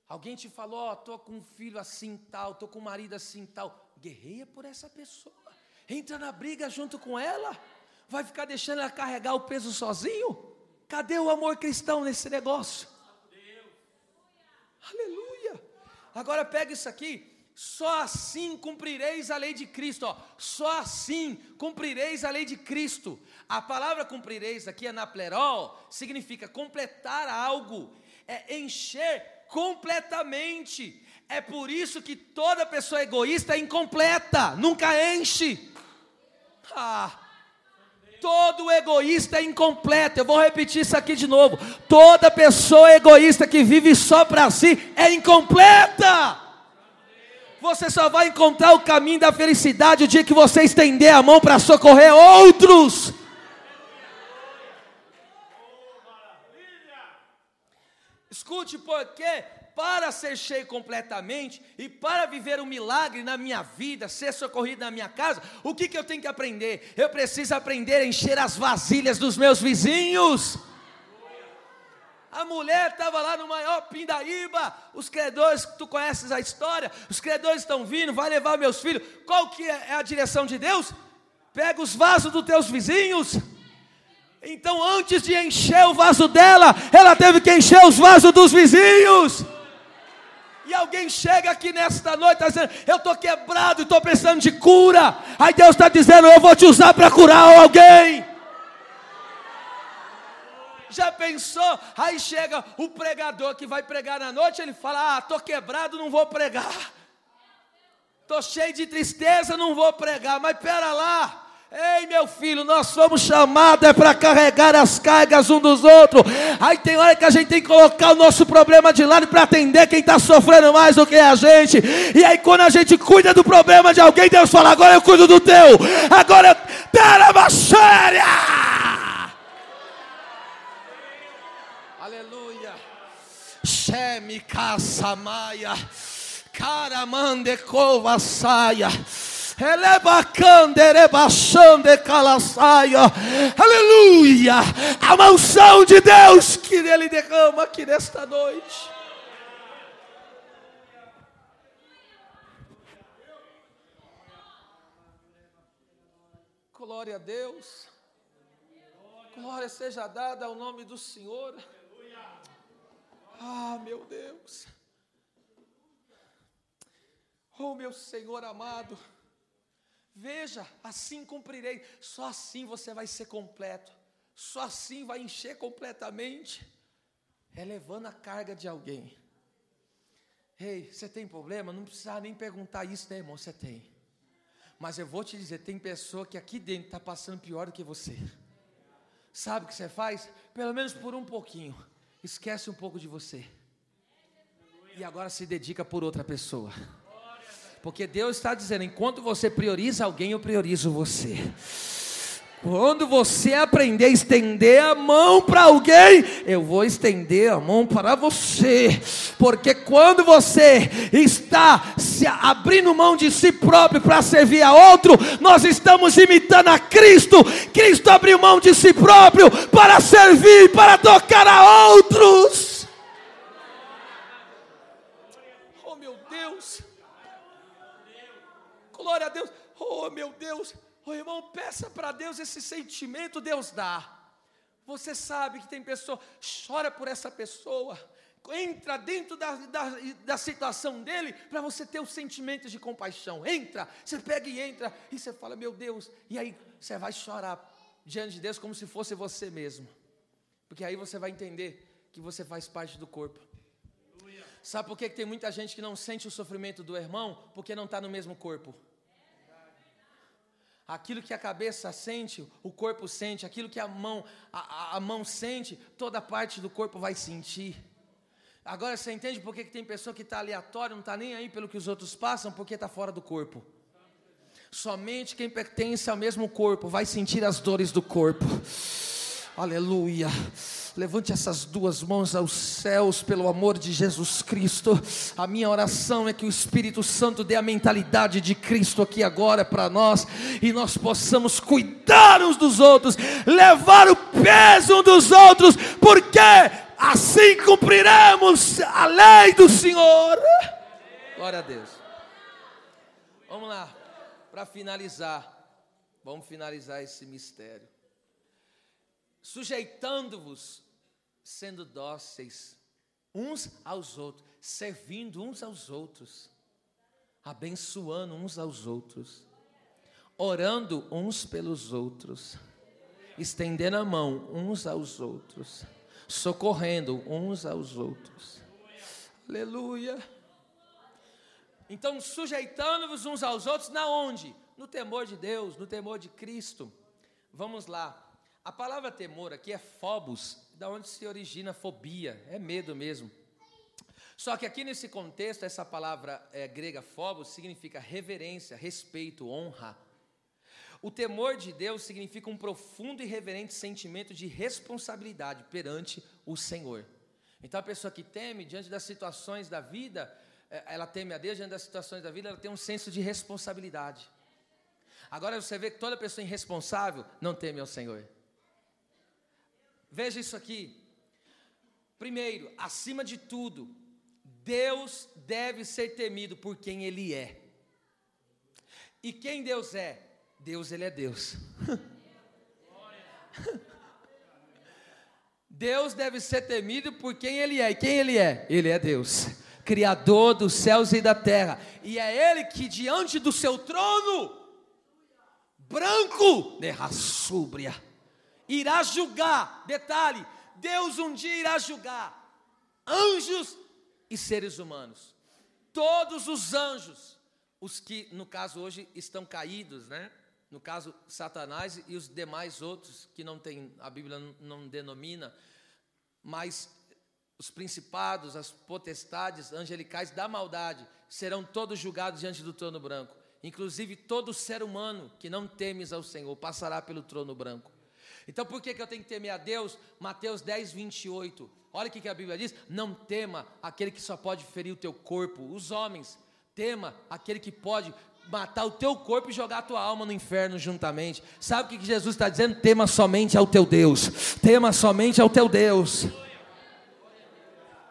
Alguém te falou, estou com um filho assim tal, estou com um marido assim tal. Guerreia por essa pessoa. Entra na briga junto com ela. Vai ficar deixando ela carregar o peso sozinho? Cadê o amor cristão nesse negócio? Aleluia. Agora pega isso aqui. Só assim cumprireis a lei de Cristo. Ó. Só assim cumprireis a lei de Cristo. A palavra cumprireis aqui, anapleró, significa completar algo. É encher completamente. É por isso que toda pessoa egoísta é incompleta. Nunca enche. Todo egoísta é incompleto. Eu vou repetir isso aqui de novo. Toda pessoa egoísta que vive só para si é incompleta. Você só vai encontrar o caminho da felicidade o dia que você estender a mão para socorrer outros. Escute, porque para ser cheio completamente e para viver um milagre na minha vida, ser socorrido na minha casa, o que eu tenho que aprender? Eu preciso aprender a encher as vasilhas dos meus vizinhos. A mulher estava lá no maior pindaíba, os credores, tu conheces a história, os credores estão vindo, vai levar meus filhos. Qual que é a direção de Deus? Pega os vasos dos teus vizinhos Então, antes de encher o vaso dela, ela teve que encher os vasos dos vizinhos. E alguém chega aqui nesta noite e está dizendo: eu estou quebrado e estou precisando de cura. Aí Deus está dizendo: eu vou te usar para curar alguém. Já pensou? Aí chega o pregador que vai pregar na noite, ele fala: estou quebrado, não vou pregar. Estou cheio de tristeza, não vou pregar. Mas pera lá. Ei, meu filho, nós somos chamados para carregar as cargas um dos outros. Aí tem hora que a gente tem que colocar o nosso problema de lado para atender quem está sofrendo mais do que a gente. E aí quando a gente cuida do problema de alguém, Deus fala: agora eu cuido do teu. Agora eu... Terabaxéria! Aleluia. Shemi Kassamaya Karamande Kovasaia. Aleluia, a mansão de Deus que Ele derrama aqui nesta noite. Glória a Deus, glória seja dada ao nome do Senhor. Ah, meu Deus, oh meu Senhor amado. Veja, assim cumprirei. Só assim você vai ser completo. Só assim vai encher completamente. É levando a carga de alguém. Ei, você tem problema? Não precisa nem perguntar isso, né, irmão? Você tem. Mas eu vou te dizer, tem pessoa que aqui dentro está passando pior do que você. Sabe o que você faz? Pelo menos por um pouquinho. Esquece um pouco de você. E agora se dedica por outra pessoa. Porque Deus está dizendo: enquanto você prioriza alguém, eu priorizo você. Quando você aprender a estender a mão para alguém, eu vou estender a mão para você. Porque quando você está se abrindo mão de si próprio para servir a outro, nós estamos imitando a Cristo. Cristo abriu mão de si próprio para servir, para tocar a outros. Oh meu Deus, glória a Deus. Oh meu Deus. Oh, irmão, peça para Deus esse sentimento, Deus dá. Você sabe que tem pessoa, chora por essa pessoa, entra dentro da situação dele, para você ter os sentimentos de compaixão. Entra, você pega e entra, e você fala: meu Deus, e aí você vai chorar diante de Deus como se fosse você mesmo. Porque aí você vai entender que você faz parte do corpo. Sabe por que tem muita gente que não sente o sofrimento do irmão? Porque não está no mesmo corpo. Aquilo que a cabeça sente, o corpo sente. Aquilo que a mão sente, toda parte do corpo vai sentir. Agora você entende por que tem pessoa que está aleatória, não está nem aí pelo que os outros passam, porque está fora do corpo. Somente quem pertence ao mesmo corpo vai sentir as dores do corpo. Aleluia. Levante essas duas mãos aos céus, pelo amor de Jesus Cristo. A minha oração é que o Espírito Santo dê a mentalidade de Cristo aqui agora para nós, e nós possamos cuidar uns dos outros, levar o peso uns dos outros, porque assim cumpriremos a lei do Senhor. Glória a Deus. Vamos lá, para finalizar, vamos finalizar esse mistério. Sujeitando-vos, sendo dóceis uns aos outros, servindo uns aos outros, abençoando uns aos outros, orando uns pelos outros, estendendo a mão uns aos outros, socorrendo uns aos outros. Aleluia. Então, sujeitando-vos uns aos outros, na onde? No temor de Deus, no temor de Cristo. Vamos lá. A palavra temor aqui é phobos, da onde se origina fobia, é medo mesmo. Só que aqui nesse contexto, essa palavra grega phobos significa reverência, respeito, honra. O temor de Deus significa um profundo e reverente sentimento de responsabilidade perante o Senhor. Então a pessoa que teme diante das situações da vida, ela teme a Deus, diante das situações da vida, ela tem um senso de responsabilidade. Agora você vê que toda pessoa irresponsável não teme ao Senhor. Veja isso aqui. Primeiro, acima de tudo, Deus deve ser temido por quem Ele é. E quem Deus é? Deus, Ele é Deus. Deus deve ser temido por quem Ele é. E quem Ele é? Ele é Deus, Criador dos céus e da terra. E é Ele que diante do seu trono branco, súbria, irá julgar. Detalhe, Deus um dia irá julgar anjos e seres humanos. Todos os anjos, os que no caso hoje estão caídos, né? No caso Satanás e os demais outros que não tem, a Bíblia não denomina, mas os principados, as potestades angelicais da maldade serão todos julgados diante do trono branco. Inclusive todo ser humano que não temes ao Senhor passará pelo trono branco. Então por que eu tenho que temer a Deus? Mateus 10, 28. Olha o que a Bíblia diz: não tema aquele que só pode ferir o teu corpo. Os homens, tema aquele que pode matar o teu corpo e jogar a tua alma no inferno juntamente. Sabe o que Jesus está dizendo? Tema somente ao teu Deus. Tema somente ao teu Deus.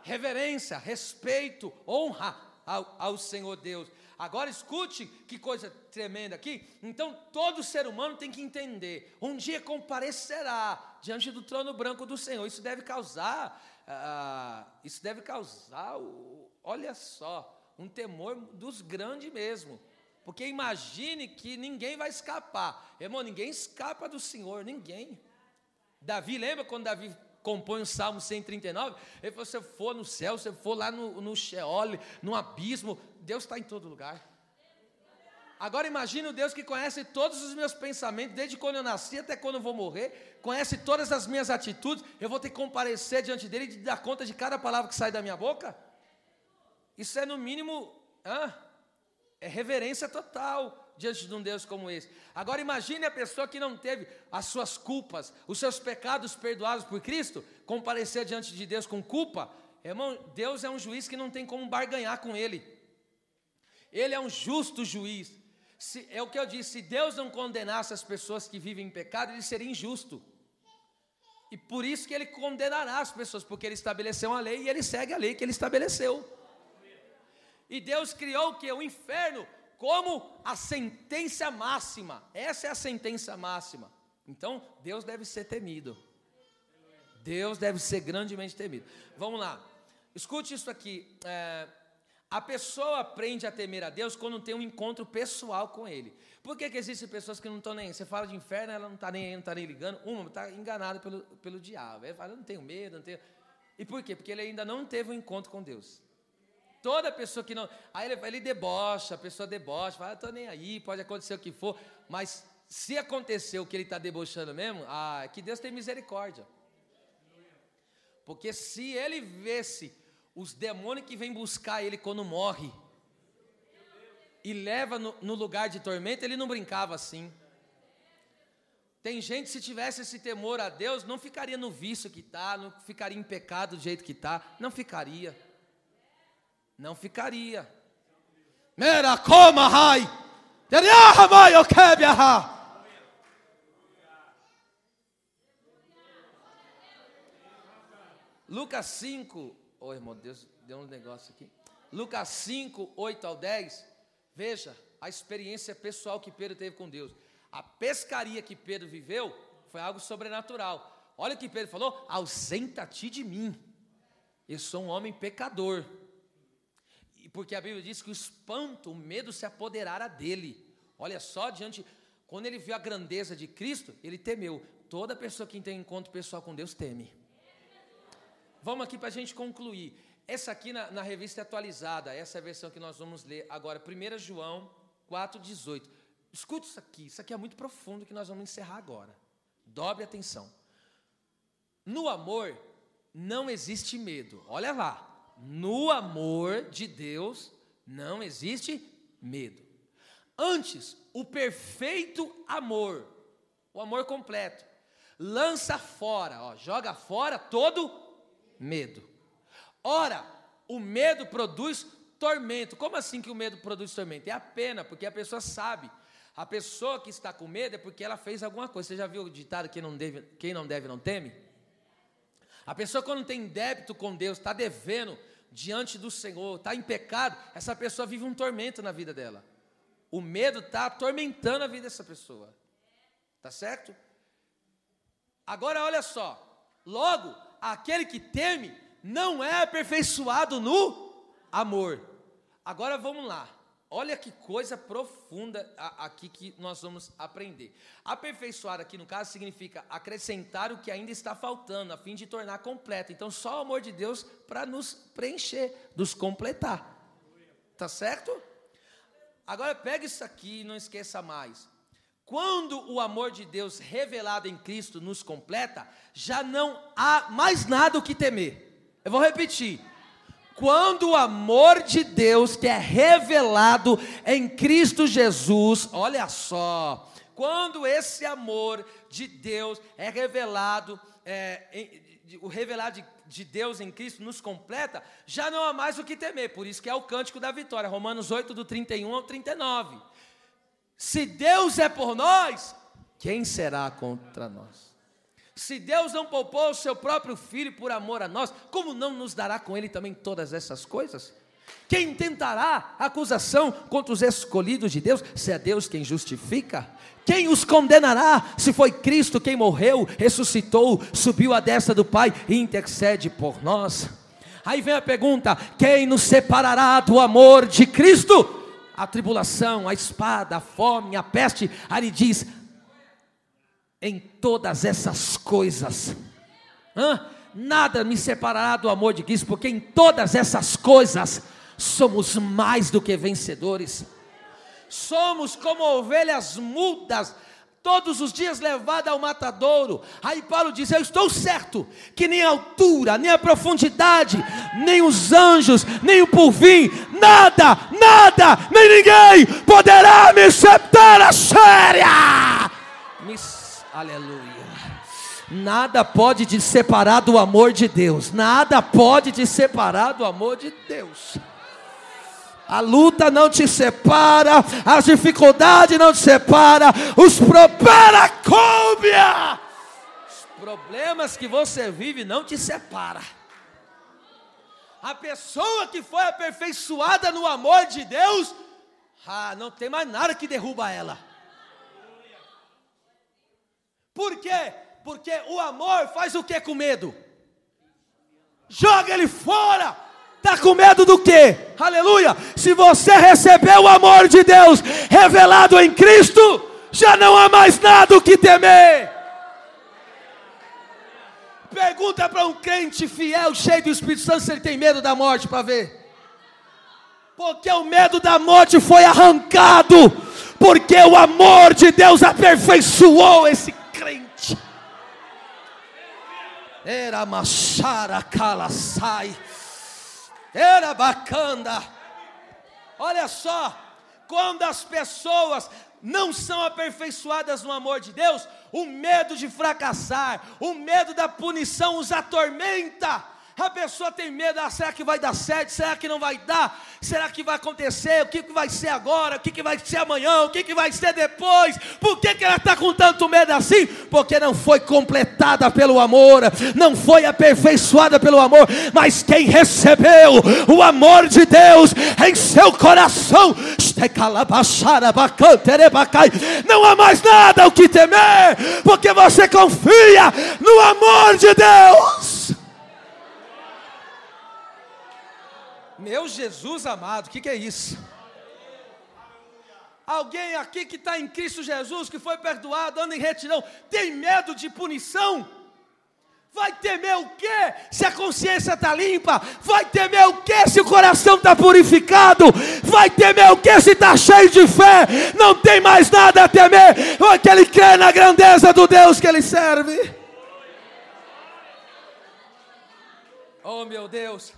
Reverência, respeito, honra ao Senhor Deus. Agora escute que coisa tremenda aqui. Então todo ser humano tem que entender, um dia comparecerá diante do trono branco do Senhor. Isso deve causar, olha só, um temor dos grandes mesmo. Porque imagine que ninguém vai escapar. Irmão, ninguém escapa do Senhor, ninguém. Davi, lembra quando Davi compõe o Salmo 139? Ele falou: se eu for no céu, se eu for lá no Sheol, no abismo, Deus está em todo lugar. Agora imagine o Deus que conhece todos os meus pensamentos, desde quando eu nasci até quando eu vou morrer, conhece todas as minhas atitudes. Eu vou ter que comparecer diante dele e dar conta de cada palavra que sai da minha boca? Isso é no mínimo, é reverência total diante de um Deus como esse. Agora imagine a pessoa que não teve as suas culpas, os seus pecados perdoados por Cristo, comparecer diante de Deus com culpa. Irmão, Deus é um juiz que não tem como barganhar com Ele. Ele é um justo juiz. É o que eu disse: se Deus não condenasse as pessoas que vivem em pecado, Ele seria injusto. E por isso que Ele condenará as pessoas, porque Ele estabeleceu uma lei e Ele segue a lei que Ele estabeleceu. E Deus criou o que? O inferno como a sentença máxima. Essa é a sentença máxima. Então Deus deve ser temido. Deus deve ser grandemente temido. Vamos lá, escute isso aqui. A pessoa aprende a temer a Deus quando tem um encontro pessoal com Ele. Por que existem pessoas que não estão nem aí? Você fala de inferno, ela não está nem aí, não está nem ligando. Uma está enganada pelo diabo. Ela fala: eu não tenho medo, não tenho. E por quê? Porque ele ainda não teve um encontro com Deus. Toda pessoa que não... Aí ele debocha, a pessoa debocha, fala: estou nem aí, pode acontecer o que for. Mas se acontecer o que ele está debochando mesmo, que Deus tem misericórdia. Porque se ele visse os demônios que vêm buscar ele quando morre e leva no lugar de tormento, ele não brincava assim. Tem gente, se tivesse esse temor a Deus, não ficaria no vício que está, não ficaria em pecado do jeito que está, não ficaria. Não ficaria. Lucas 5, irmão, Deus deu um negócio aqui. Lucas 5, 8 ao 10. Veja a experiência pessoal que Pedro teve com Deus. A pescaria que Pedro viveu foi algo sobrenatural. Olha o que Pedro falou: ausenta-te de mim, eu sou um homem pecador. Porque a Bíblia diz que o espanto, o medo se apoderara dele. Olha só, quando ele viu a grandeza de Cristo, ele temeu. Toda pessoa que tem encontro pessoal com Deus teme. Vamos aqui para a gente concluir. Essa aqui na revista atualizada, essa é a versão que nós vamos ler agora, 1 João 4,18. Escute isso aqui é muito profundo, que nós vamos encerrar agora. Dobre atenção. No amor não existe medo. Olha lá. No amor de Deus não existe medo. Antes, o perfeito amor, o amor completo, lança fora, joga fora todo medo. Ora, o medo produz tormento. Como assim que o medo produz tormento? É a pena, porque a pessoa sabe. A pessoa que está com medo é porque ela fez alguma coisa. Você já viu o ditado: quem não deve não teme? A pessoa, quando tem débito com Deus, está devendo diante do Senhor, está em pecado, essa pessoa vive um tormento na vida dela. O medo está atormentando a vida dessa pessoa. Está certo? Agora olha só. Logo, aquele que teme não é aperfeiçoado no amor. Agora vamos lá. Olha que coisa profunda aqui que nós vamos aprender. Aperfeiçoar aqui no caso significa acrescentar o que ainda está faltando, a fim de tornar completo. Então só o amor de Deus para nos preencher, nos completar. Tá certo? Agora pega isso aqui e não esqueça mais. Quando o amor de Deus revelado em Cristo nos completa, já não há mais nada o que temer. Eu vou repetir. Quando o amor de Deus que é revelado em Cristo Jesus, olha só, quando esse amor de Deus é revelado, o revelado de Deus em Cristo nos completa, já não há mais o que temer. Por isso que é o cântico da vitória, Romanos 8, do 31 ao 39. Se Deus é por nós, quem será contra nós? Se Deus não poupou o seu próprio Filho por amor a nós, como não nos dará com Ele também todas essas coisas? Quem tentará acusação contra os escolhidos de Deus, se é Deus quem justifica? Quem os condenará, se foi Cristo quem morreu, ressuscitou, subiu à destra do Pai e intercede por nós? Aí vem a pergunta: quem nos separará do amor de Cristo? A tribulação, a espada, a fome, a peste. Aí ele diz: em todas essas coisas, nada me separará do amor de Cristo, porque em todas essas coisas somos mais do que vencedores. Somos como ovelhas mudas, todos os dias levada ao matadouro. Aí Paulo diz: eu estou certo que nem a altura, nem a profundidade, nem os anjos, nem o porvir, nada, nem ninguém poderá me separar a séria. Aleluia. Nada pode te separar do amor de Deus. Nada pode te separar do amor de Deus. A luta não te separa, as dificuldades não te separam, os problemas que você vive não te separam. A pessoa que foi aperfeiçoada no amor de Deus, não tem mais nada que derruba ela. Por quê? Porque o amor faz o que com medo? Joga ele fora. Está com medo do quê? Aleluia! Se você recebeu o amor de Deus revelado em Cristo, já não há mais nada o que temer. Pergunta para um crente fiel, cheio do Espírito Santo, se ele tem medo da morte, para ver. Porque o medo da morte foi arrancado, porque o amor de Deus aperfeiçoou esse crente. Era machara calasai. Era bacana. Olha só, quando as pessoas não são aperfeiçoadas no amor de Deus, o medo de fracassar, o medo da punição os atormenta. A pessoa tem medo: será que vai dar certo? Será que não vai dar? Será que vai acontecer? O que vai ser agora? O que vai ser amanhã? O que vai ser depois? Por que ela está com tanto medo assim? Porque não foi completada pelo amor, não foi aperfeiçoada pelo amor. Mas quem recebeu o amor de Deus em seu coração, não há mais nada o que temer, porque você confia no amor de Deus. Meu Jesus amado, o que é isso? Alguém aqui que está em Cristo Jesus, que foi perdoado, anda em retidão, tem medo de punição? Vai temer o quê se a consciência está limpa? Vai temer o quê se o coração está purificado? Vai temer o quê se está cheio de fé? Não tem mais nada a temer, porque ele crê na grandeza do Deus que ele serve. Oh meu Deus!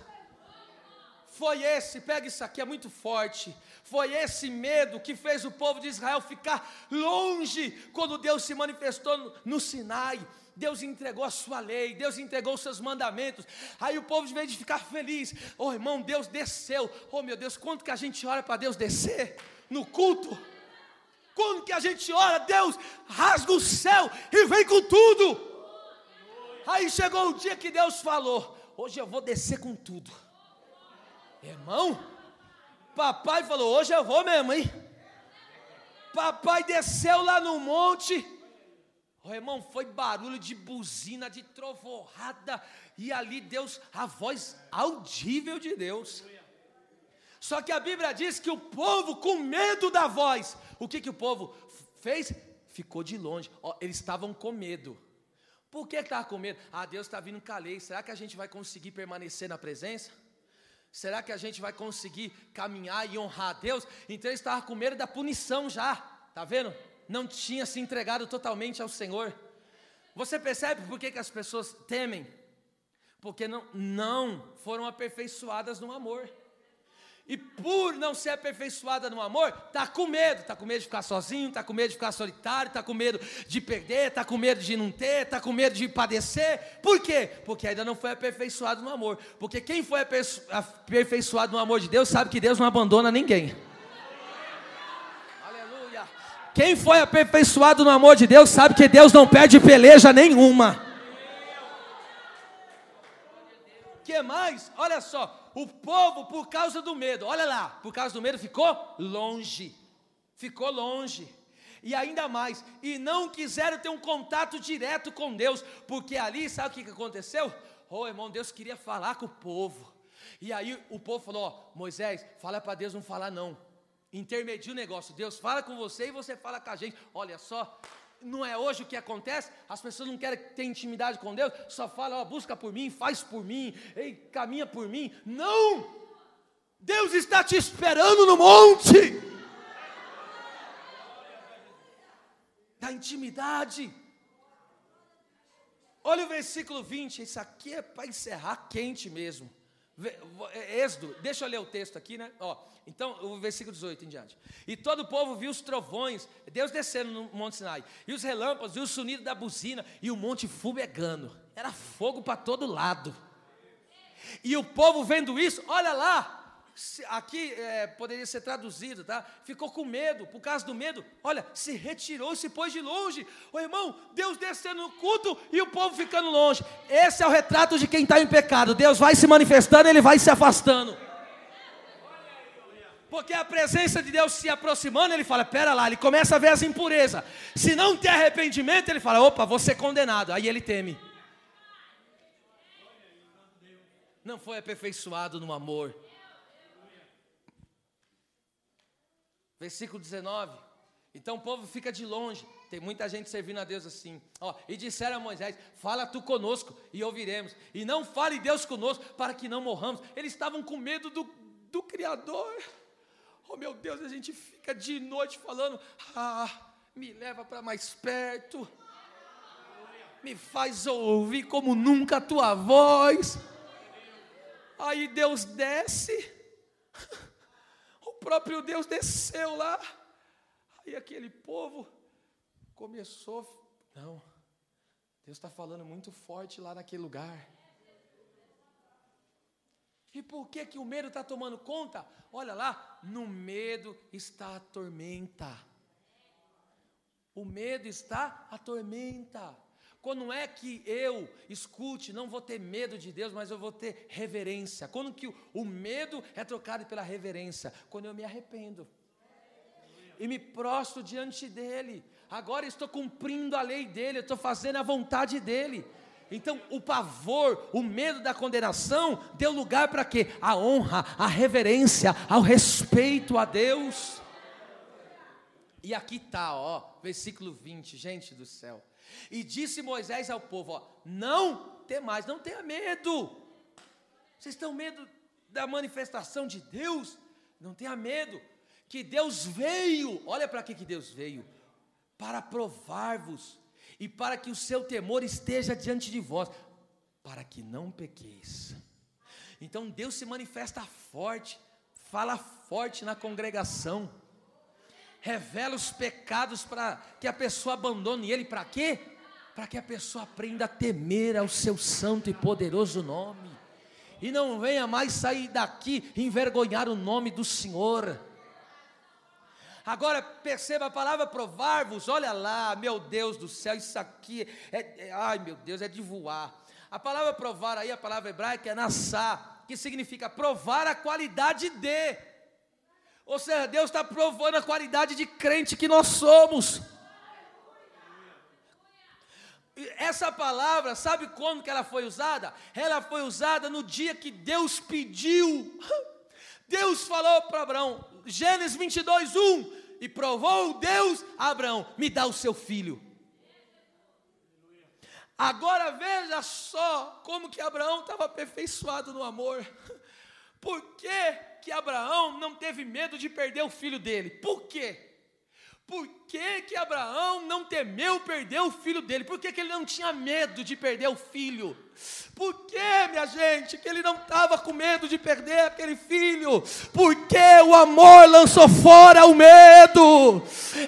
Foi esse, pega isso aqui, é muito forte. Foi esse medo que fez o povo de Israel ficar longe quando Deus se manifestou no Sinai. Deus entregou a sua lei, Deus entregou os seus mandamentos. Aí o povo, de vez de ficar feliz, oh irmão, Deus desceu. Oh meu Deus, quanto que a gente ora para Deus descer no culto? Quando que a gente ora, Deus rasga o céu e vem com tudo. Aí chegou o dia que Deus falou: hoje eu vou descer com tudo. Irmão, papai falou: hoje eu vou mesmo, hein? Papai desceu lá no monte. Oh, irmão, foi barulho de buzina, de trovoada, e ali Deus, a voz audível de Deus. Só que a Bíblia diz que o povo, com medo da voz, o que o povo fez? Ficou de longe. Oh, eles estavam com medo. Por que estava com medo? Deus está vindo calei. Será que a gente vai conseguir permanecer na presença? Será que a gente vai conseguir caminhar e honrar a Deus? Então eles estavam com medo da punição já. Está vendo? Não tinha se entregado totalmente ao Senhor. Você percebe por que as pessoas temem? Porque não foram aperfeiçoadas no amor. E por não ser aperfeiçoada no amor, está com medo de ficar sozinho, está com medo de ficar solitário, está com medo de perder, está com medo de não ter, está com medo de padecer. Por quê? Porque ainda não foi aperfeiçoado no amor. Porque quem foi aperfeiçoado no amor de Deus, sabe que Deus não abandona ninguém. Aleluia. Quem foi aperfeiçoado no amor de Deus, sabe que Deus não perde peleja nenhuma. Que mais? Olha só. O povo, por causa do medo, olha lá, por causa do medo ficou longe, e ainda mais, e não quiseram ter um contato direto com Deus, porque ali, sabe o que aconteceu? Irmão, Deus queria falar com o povo, e aí o povo falou, Moisés, fala para Deus não falar não, intermedia o negócio, Deus fala com você e você fala com a gente, olha só. Não é hoje o que acontece? As pessoas não querem ter intimidade com Deus, só falam, busca por mim, faz por mim, caminha por mim. Não! Deus está te esperando no monte da intimidade. Olha o versículo 20, isso aqui é para encerrar quente mesmo. Êxodo, deixa eu ler o texto aqui, né? Então, o versículo 18 em diante. E todo o povo viu os trovões, Deus descendo no Monte Sinai, e os relâmpagos, e o sonido da buzina, e o monte fumegando. Era fogo para todo lado. E o povo vendo isso, olha lá, aqui poderia ser traduzido, tá? Ficou com medo, por causa do medo, olha, se retirou e se pôs de longe. Irmão, Deus descendo no culto e o povo ficando longe. Esse é o retrato de quem está em pecado. Deus vai se manifestando, Ele vai se afastando. Porque a presença de Deus se aproximando, Ele fala, pera lá, Ele começa a ver as impurezas. Se não tem arrependimento, Ele fala, opa, vou ser condenado. Aí Ele teme. Não foi aperfeiçoado no amor. Versículo 19. Então o povo fica de longe. Tem muita gente servindo a Deus assim. E disseram a Moisés, fala tu conosco e ouviremos. E não fale Deus conosco para que não morramos. Eles estavam com medo do Criador. Meu Deus, a gente fica de noite falando, me leva para mais perto. Me faz ouvir como nunca a tua voz. Aí Deus desce. O próprio Deus desceu lá. Aí aquele povo começou. Não, Deus está falando muito forte lá naquele lugar. E por que o medo está tomando conta? Olha lá, no medo está a tormenta. O medo está a tormenta. Quando é que eu escute, não vou ter medo de Deus, mas eu vou ter reverência. Quando que o medo é trocado pela reverência? Quando eu me arrependo e me prostro diante dEle. Agora estou cumprindo a lei dEle, eu estou fazendo a vontade dEle. Então o pavor, o medo da condenação deu lugar para quê? A honra, a reverência, ao respeito a Deus. E aqui está, versículo 20, gente do céu. E disse Moisés ao povo, não temais, não tenha medo. Vocês estão medo da manifestação de Deus? Não tenha medo, que Deus veio, olha para que Deus veio, para provar-vos, e para que o seu temor esteja diante de vós, para que não pequeis. Então Deus se manifesta forte, fala forte na congregação, revela os pecados para que a pessoa abandone ele. Para quê? Para que a pessoa aprenda a temer ao seu santo e poderoso nome, e não venha mais sair daqui e envergonhar o nome do Senhor. Agora perceba a palavra provar-vos, olha lá, meu Deus do céu, isso aqui ai meu Deus, é de voar. A palavra provar aí, a palavra hebraica é nassá, que significa provar a qualidade de. Ou seja, Deus está provando a qualidade de crente que nós somos. essa palavra, sabe quando que ela foi usada? Ela foi usada no dia que Deus pediu. Deus falou para Abraão, Gênesis 22, 1, e provou Deus a Abraão, me dá o seu filho. Agora veja só como que Abraão estava aperfeiçoado no amor. Por que Abraão não teve medo de perder o filho dele? Por quê? Por que Abraão não temeu perder o filho dele? Por que ele não tinha medo de perder o filho? Por que, minha gente, que ele não estava com medo de perder aquele filho? Porque o amor lançou fora o medo.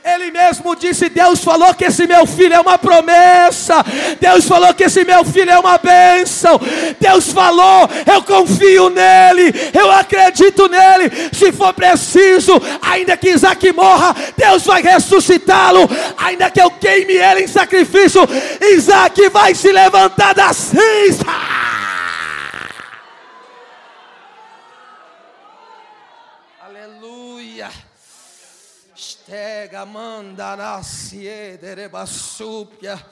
Ele mesmo disse, Deus falou que esse meu filho é uma promessa. Deus falou que esse meu filho é uma bênção. Deus falou, eu confio nele, eu acredito nele. Se for preciso, ainda que Isaac morra, Deus vai ressuscitá-lo. Ainda que eu queime ele em sacrifício, Isaac vai se levantar das cinzas. Aleluia. Stega manda na siederebasúpia.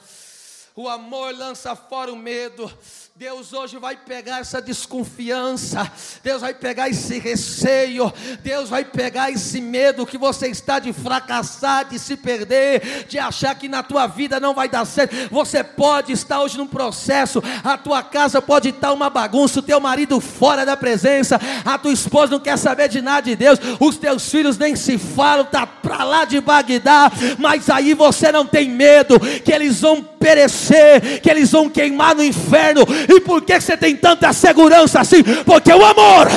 O amor lança fora o medo. Deus hoje vai pegar essa desconfiança, Deus vai pegar esse receio, Deus vai pegar esse medo que você está de fracassar, de se perder, de achar que na tua vida não vai dar certo. Você pode estar hoje num processo, a tua casa pode estar uma bagunça, o teu marido fora da presença, a tua esposa não quer saber de nada de Deus, os teus filhos nem se falam, está para lá de Bagdá, mas aí você não tem medo que eles vão perecer, que eles vão queimar no inferno. E por que você tem tanta segurança assim? Porque o amor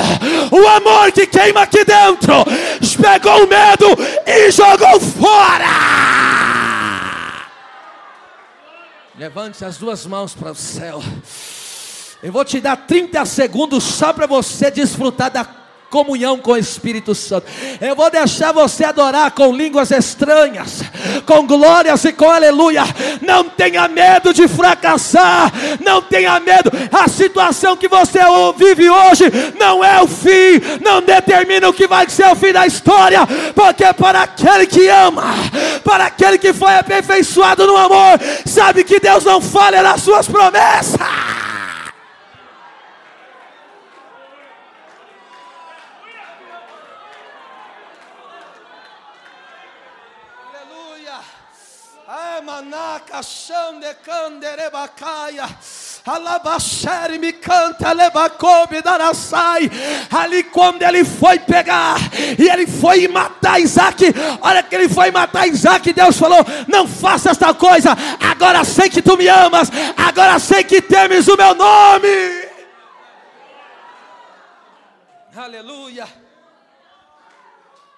que queima aqui dentro, pegou o medo e jogou fora. Levante as duas mãos para o céu. Eu vou te dar 30 segundos só para você desfrutar da comunhão com o Espírito Santo. Eu vou deixar você adorar com línguas estranhas, com glórias e com aleluia. Não tenha medo de fracassar, não tenha medo. A situação que você vive hoje não é o fim, não determina o que vai ser o fim da história, porque para aquele que ama, para aquele que foi aperfeiçoado no amor, sabe que Deus não falha nas suas promessas. Manaka shande kanderebacaia, alabashere me canta lebacobe darasai. Ali quando ele foi pegar e ele foi matar Isaac, olha que ele foi matar Isaac, Deus falou: não faça esta coisa, agora sei que tu me amas, agora sei que temes o meu nome. Aleluia.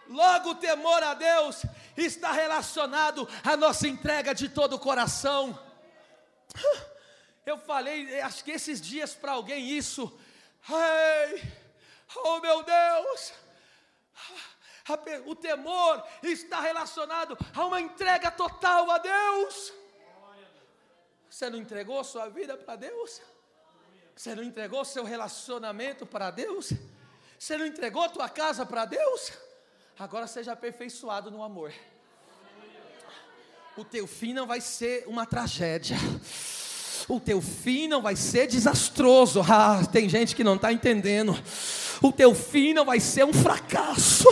Logo o temor a Deus está relacionado à nossa entrega de todo o coração. Eu falei, acho que esses dias para alguém isso. Ai, oh meu Deus, o temor está relacionado a uma entrega total a Deus. Você não entregou sua vida para Deus? Você não entregou seu relacionamento para Deus? Você não entregou tua casa para Deus? Agora seja aperfeiçoado no amor. O teu fim não vai ser uma tragédia. O teu fim não vai ser desastroso. Tem gente que não está entendendo. O teu fim não vai ser um fracasso.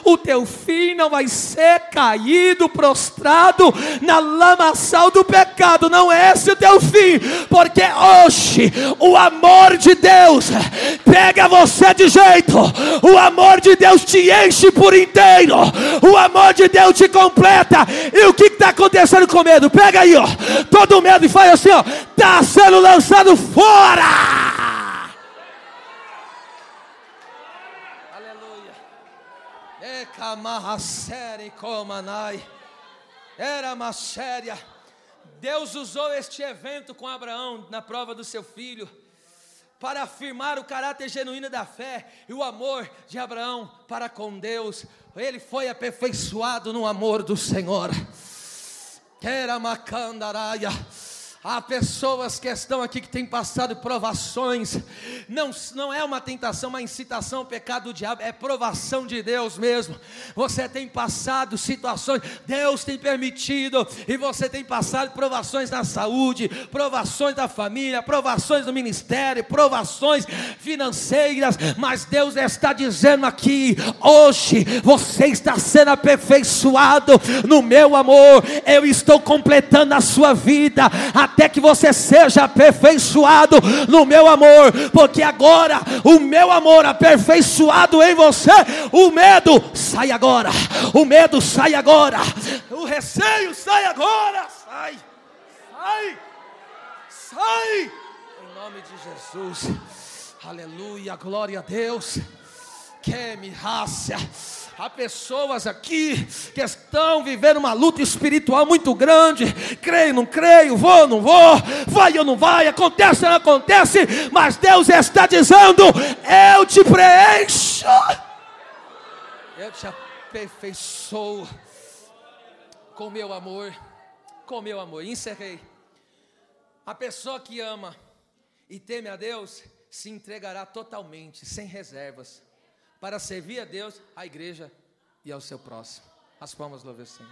O teu fim não vai ser caído, prostrado na lamaçal do pecado. Não é esse o teu fim. Porque hoje o amor de Deus pega você de jeito. O amor de Deus te enche por inteiro. O amor de Deus te completa. E o que está acontecendo com medo? Pega aí, ó, todo medo e faz assim, ó, está sendo lançado fora. Era uma séria. Deus usou este evento com Abraão na prova do seu filho para afirmar o caráter genuíno da fé e o amor de Abraão para com Deus. Ele foi aperfeiçoado no amor do Senhor. Era uma candaraia. Há pessoas que estão aqui que têm passado provações, não é uma tentação, uma incitação ao pecado do diabo, é provação de Deus mesmo. Você tem passado situações, Deus tem permitido, e você tem passado provações na saúde, provações da família, provações do ministério, provações financeiras, mas Deus está dizendo aqui, hoje você está sendo aperfeiçoado no meu amor, eu estou completando a sua vida, até que você seja aperfeiçoado no meu amor, porque agora o meu amor aperfeiçoado em você, o medo sai agora, o medo sai agora, o receio sai agora, sai, em nome de Jesus, aleluia, glória a Deus. Que me raça. Há pessoas aqui que estão vivendo uma luta espiritual muito grande. Creio, não creio, vou, não vou, vai ou não vai, acontece ou não acontece, mas Deus está dizendo: eu te preencho, eu te aperfeiçoo com meu amor, com meu amor. Encerrei. A pessoa que ama e teme a Deus se entregará totalmente, sem reservas, para servir a Deus, a igreja e ao seu próximo. As palmas do Senhor.